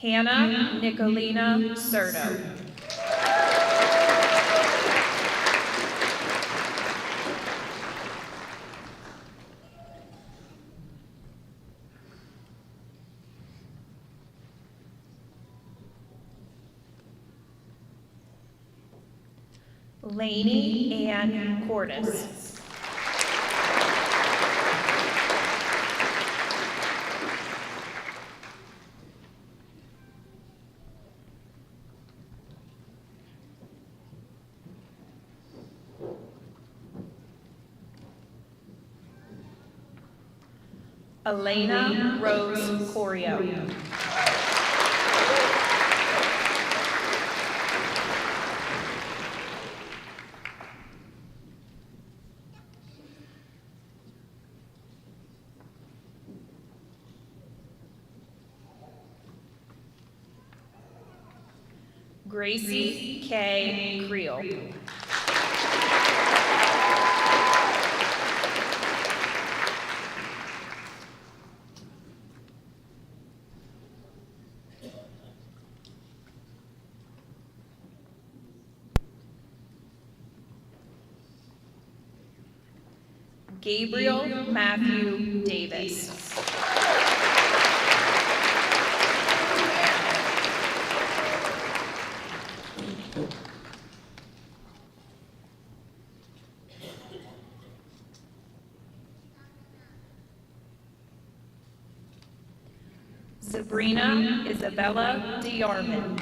Hannah Nicolina Serto. Lainey Ann Cordis. Elena Rose Corio. Gracie K. Creel. Gabriel Matthew Davis. Sabrina Isabella DeArmond.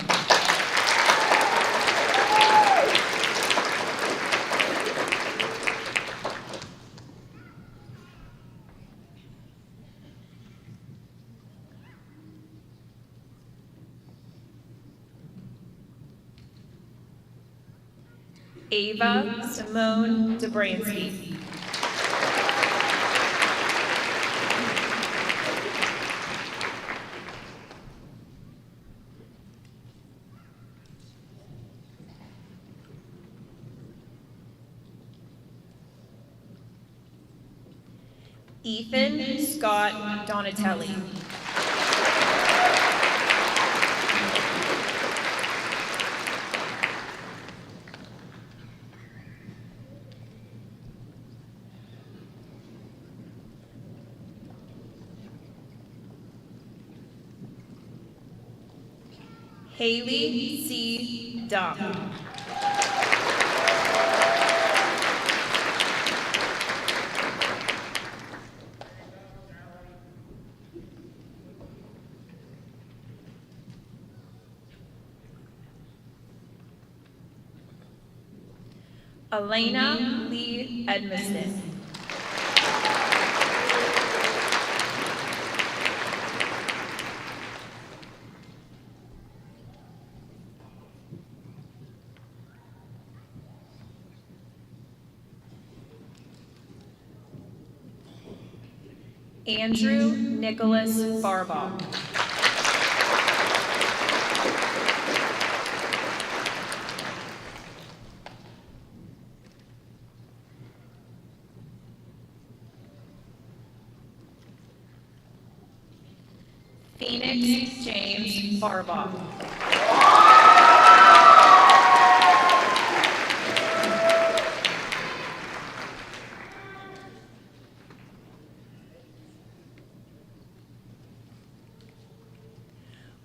Ava Simone Dobransky. Ethan Scott Donatelli. Haley C. Dunn. Elena Lee Edmiston. Andrew Nicholas Barbaugh. Phoenix James Barbaugh.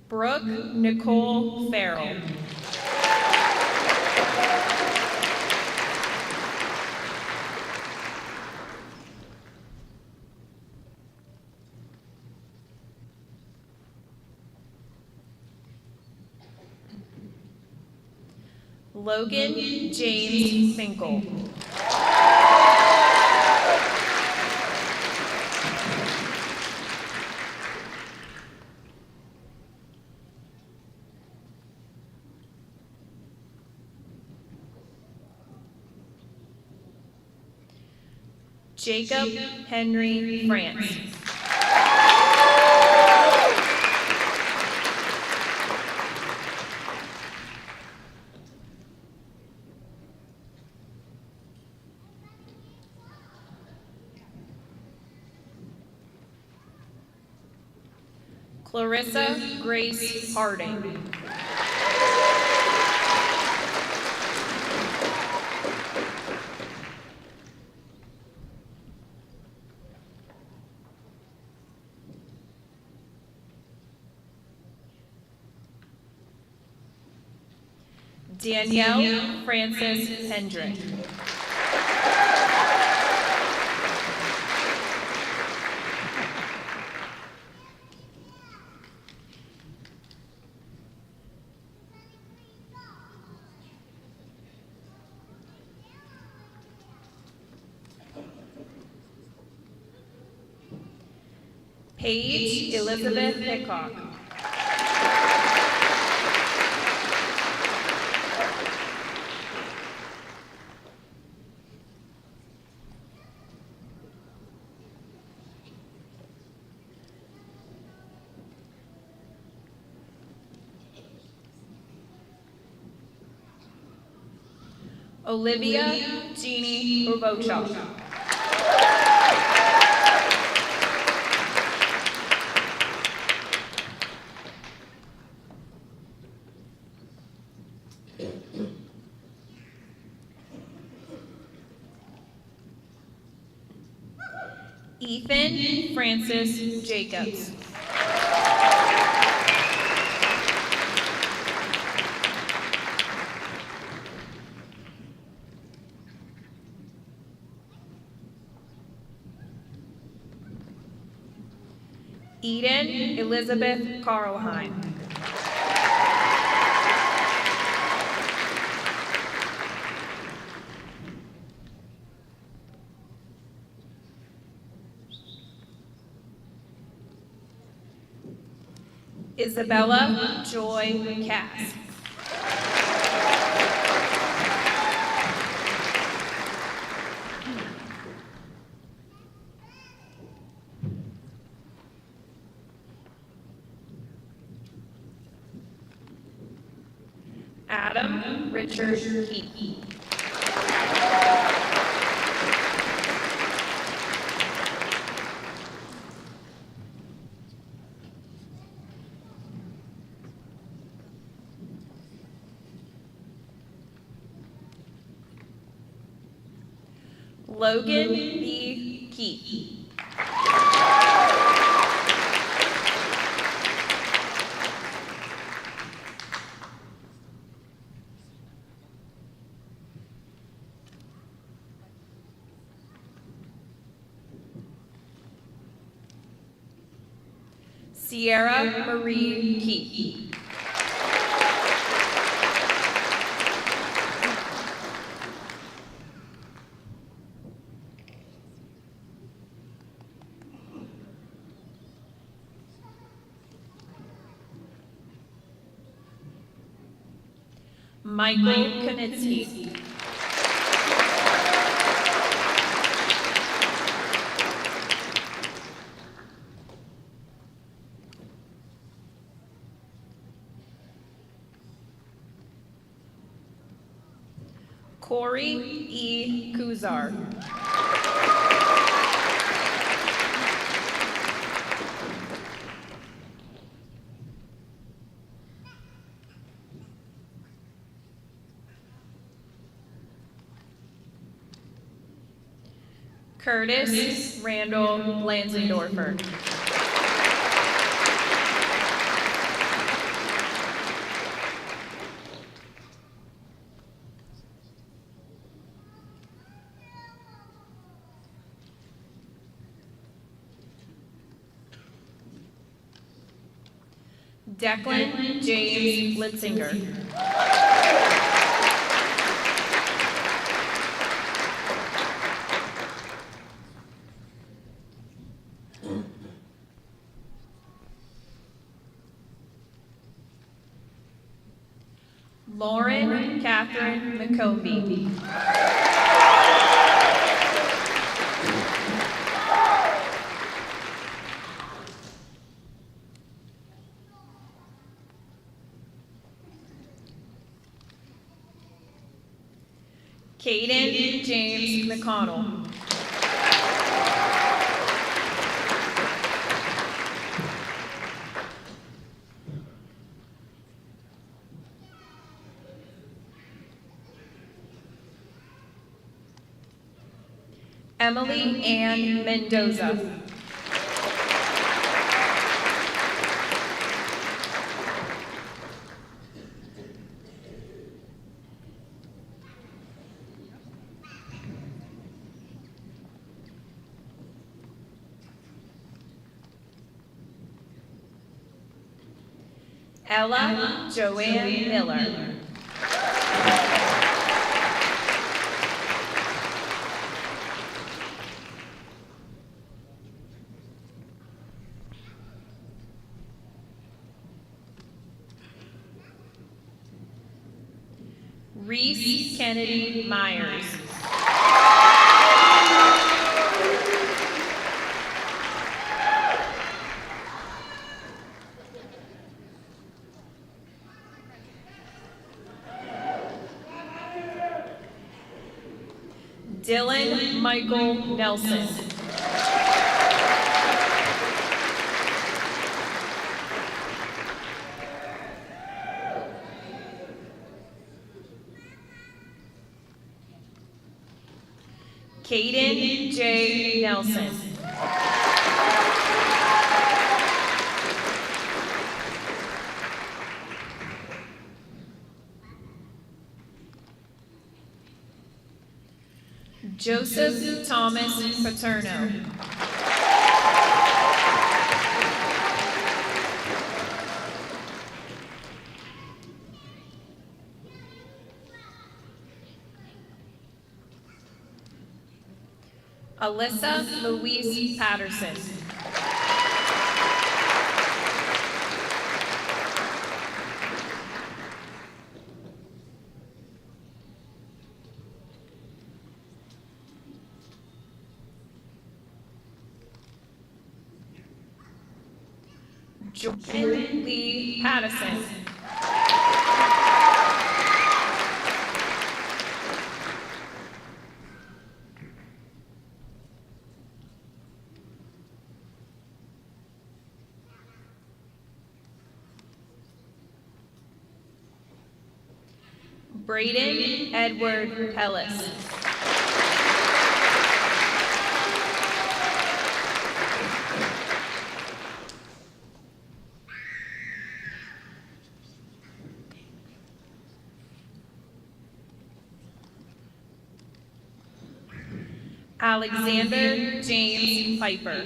Brooke Nicole Farrell. Logan James Finkel. Jacob Henry France. Clarissa Grace Harding. Danielle Frances Hendrick. Paige Elizabeth Hickok. Olivia Jeannie Urbochuk. Ethan Francis Jacobs. Eden Elizabeth Carlheim. Isabella Joy Cass. Adam Richard Keith. Logan B. Keith. Sierra Marie Keith. Michael Konitsky. Corey E. Kuzar. Curtis Randall Lansendorfer. Declan James Litzinger. Lauren Catherine McCovey. Caden James McConnell. Emily Ann Mendoza. Ella Joanne Miller. Reese Kennedy Myers. Dylan Michael Nelson. Caden J. Nelson. Joseph Thomas Paterno. Alyssa Louise Patterson. Jordan Lee Pattison. Braden Edward Pellis. Alexander James Piper.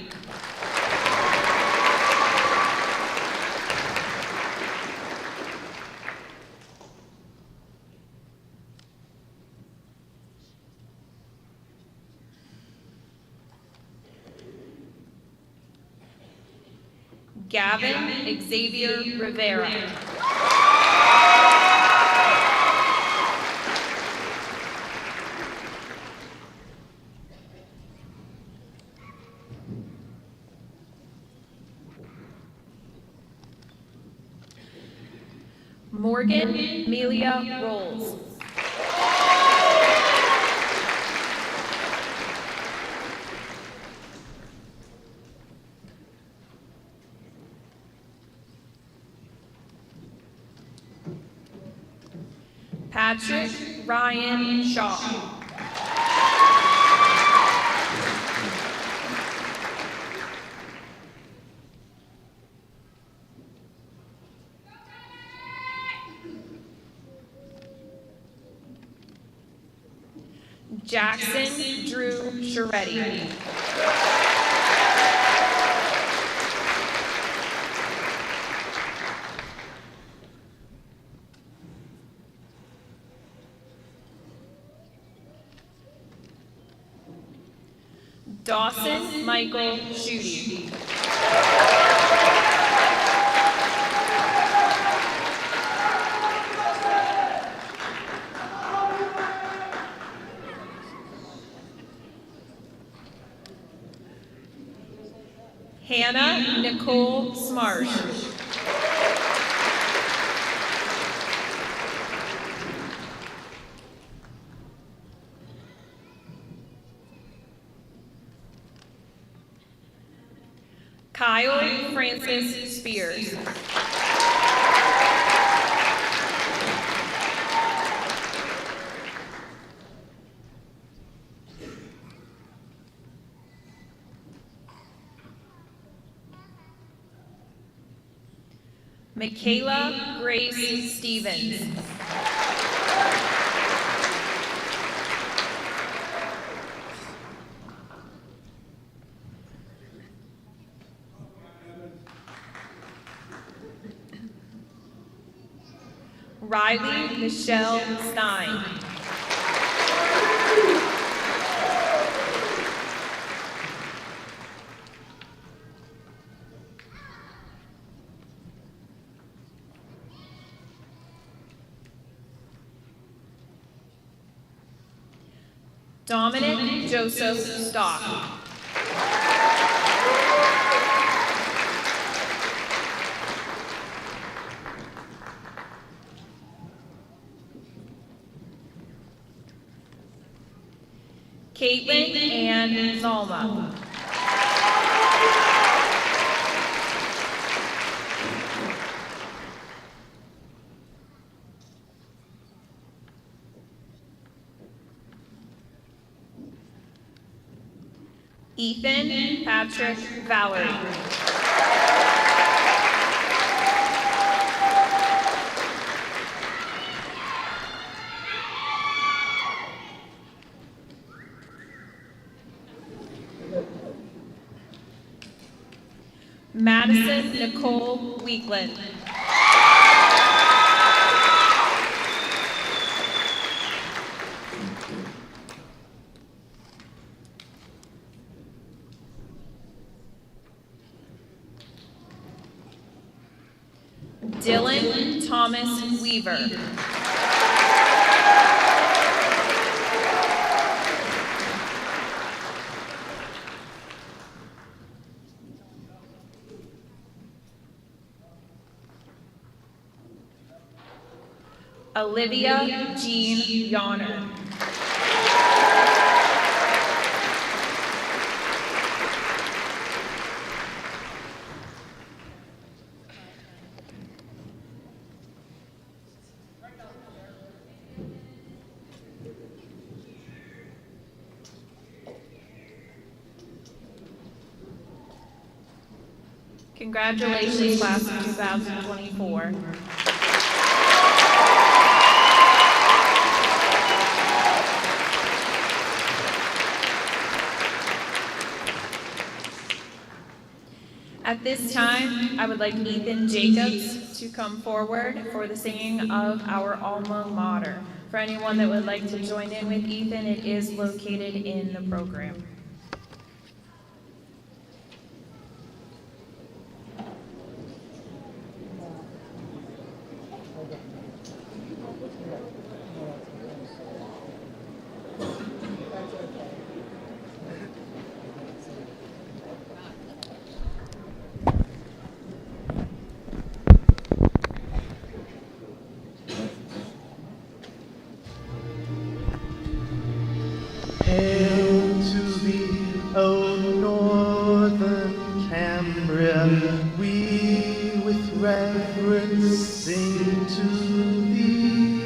Gavin Xavier Rivera. Morgan Amelia Rolls. Patrick Ryan Shaw. Jackson Drew Sharetti. Dawson Michael Schutte. Hannah Nicole Smarsh. Kyle Francis Spears. Michaela Grace Stevens. Riley Michelle Stein. Dominic Joseph Stock. Caitlin Ann Zalma. Ethan Patrick Valerie. Madison Nicole Weekland. Dylan Thomas Weaver. Olivia Jean Yonner. Congratulations, class of 2024. At this time, I would like Ethan Jacobs to come forward for the singing of our alma mater. For anyone that would like to join in with Ethan, it is located in the program. Hail to thee, O northern Cambria, we with reverence sing to thee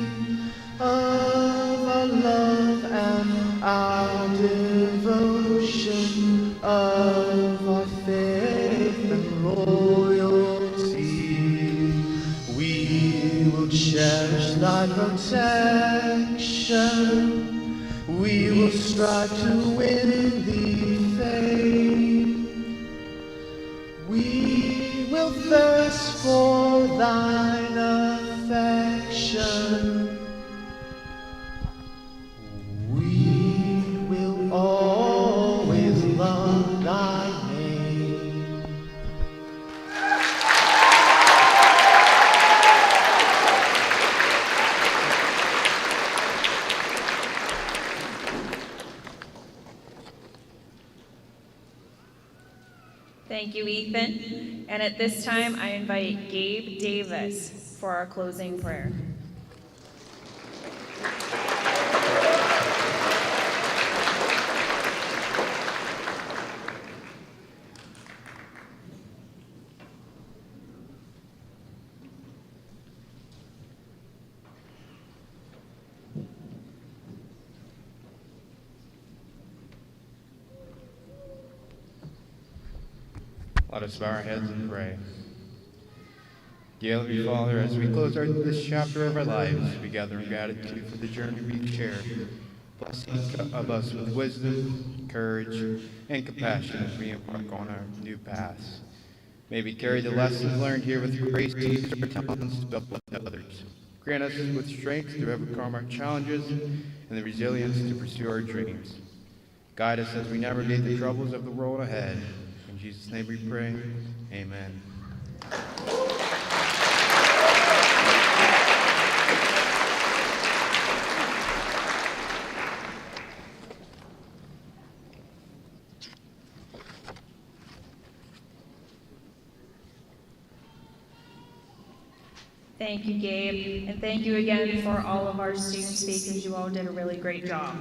of our love and our devotion, of our faith and loyalty. We will cherish thy protection. We will strive to win thee fame. We will thirst for thine affection. We will always love thy name. Thank you, Ethan. And at this time, I invite Gabe Davis for our closing prayer. Let us bow our heads and pray. Dear Heavenly Father, as we close this chapter of our lives, we gather in gratitude for the journey we shared. Bless each of us with wisdom, courage, and compassion as we embark on our new paths. May we carry the lessons learned here with grace to use our talents to uplift others. Grant us with strength to overcome our challenges and the resilience to pursue our dreams. Guide us as we navigate the troubles of the world ahead. In Jesus' name we pray, amen. Thank you, Gabe, and thank you again for all of our student speakers. You all did a really great job.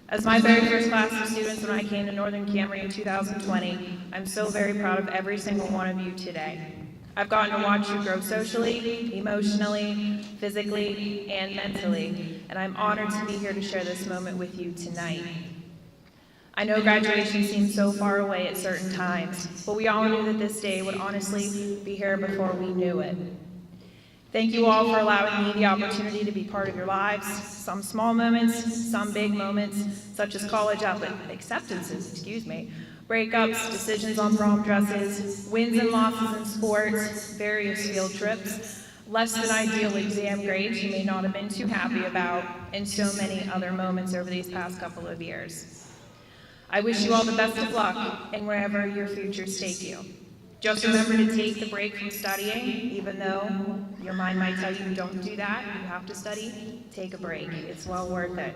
As my very first class of students when I came to Northern Cambria in 2020, I'm so very proud of every single one of you today. I've gotten to watch you grow socially, emotionally, physically, and mentally, and I'm honored to be here to share this moment with you tonight. I know graduation seems so far away at certain times, but we all knew that this day would honestly be here before we knew it. Thank you all for allowing me the opportunity to be part of your lives. Some small moments, some big moments, such as college acceptances, breakups, decisions on prom dresses, wins and losses in sports, various field trips, less than ideal exam grades you may not have been too happy about, and so many other moments over these past couple of years. I wish you all the best of luck in wherever your futures take you. Just remember to take the break from studying, even though your mind might tell you don't do that, you have to study, take a break. It's well worth it.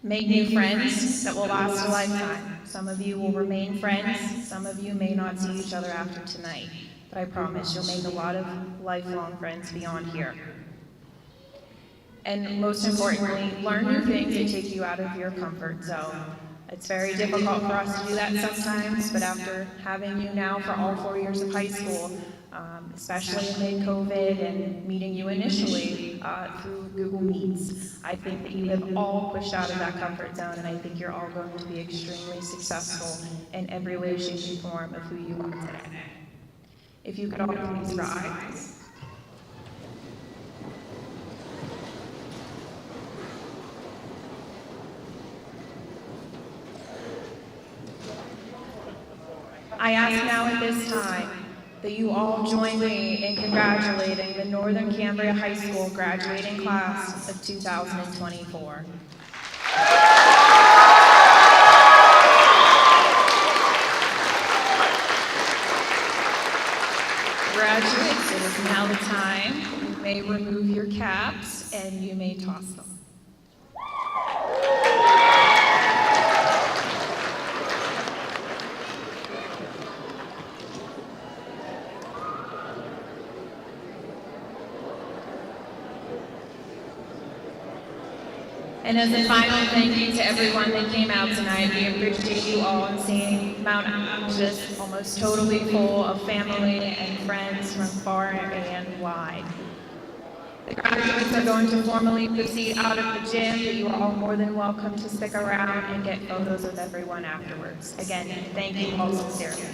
Make new friends that will last a lifetime. Some of you will remain friends, some of you may not see each other after tonight, but I promise you'll make a lot of lifelong friends beyond here. And most importantly, learn new things that take you out of your comfort zone. It's very difficult for us to do that sometimes, but after having you now for all 4 years of high school, especially amid COVID and meeting you initially through Google Meets, I think that you have all pushed out of that comfort zone, and I think you're all going to be extremely successful in every way, shape, and form of who you are today. If you could all please rise. I ask now at this time that you all join me in congratulating the Northern Cambria High School graduating class of 2024. Graduates, it is now the time. You may remove your caps and you may toss them. And as a final thank you to everyone that came out tonight, we appreciate you all and seeing Mount Alvishus almost totally full of family and friends from far and wide. The graduates are going to formally proceed out of the gym, but you are all more than welcome to stick around and get photos with everyone afterwards. Again, thank you all sincerely.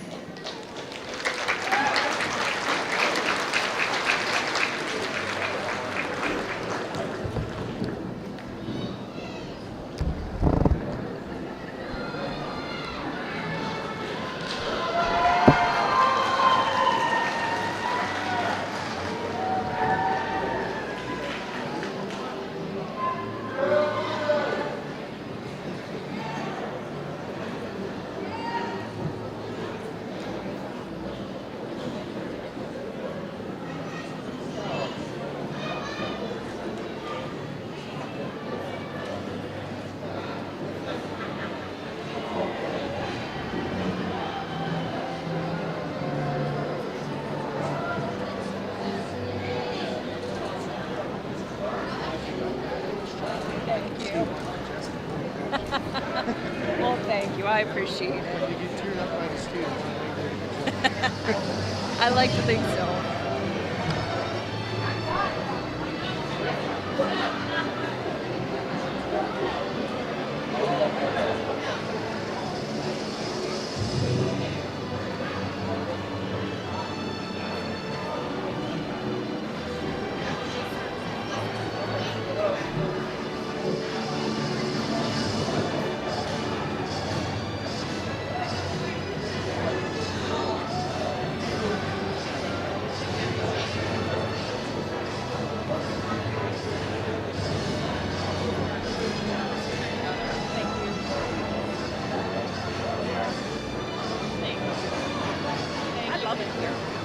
Well, thank you. I appreciate it. You get cheered up by the students. I like to think so. I love it here.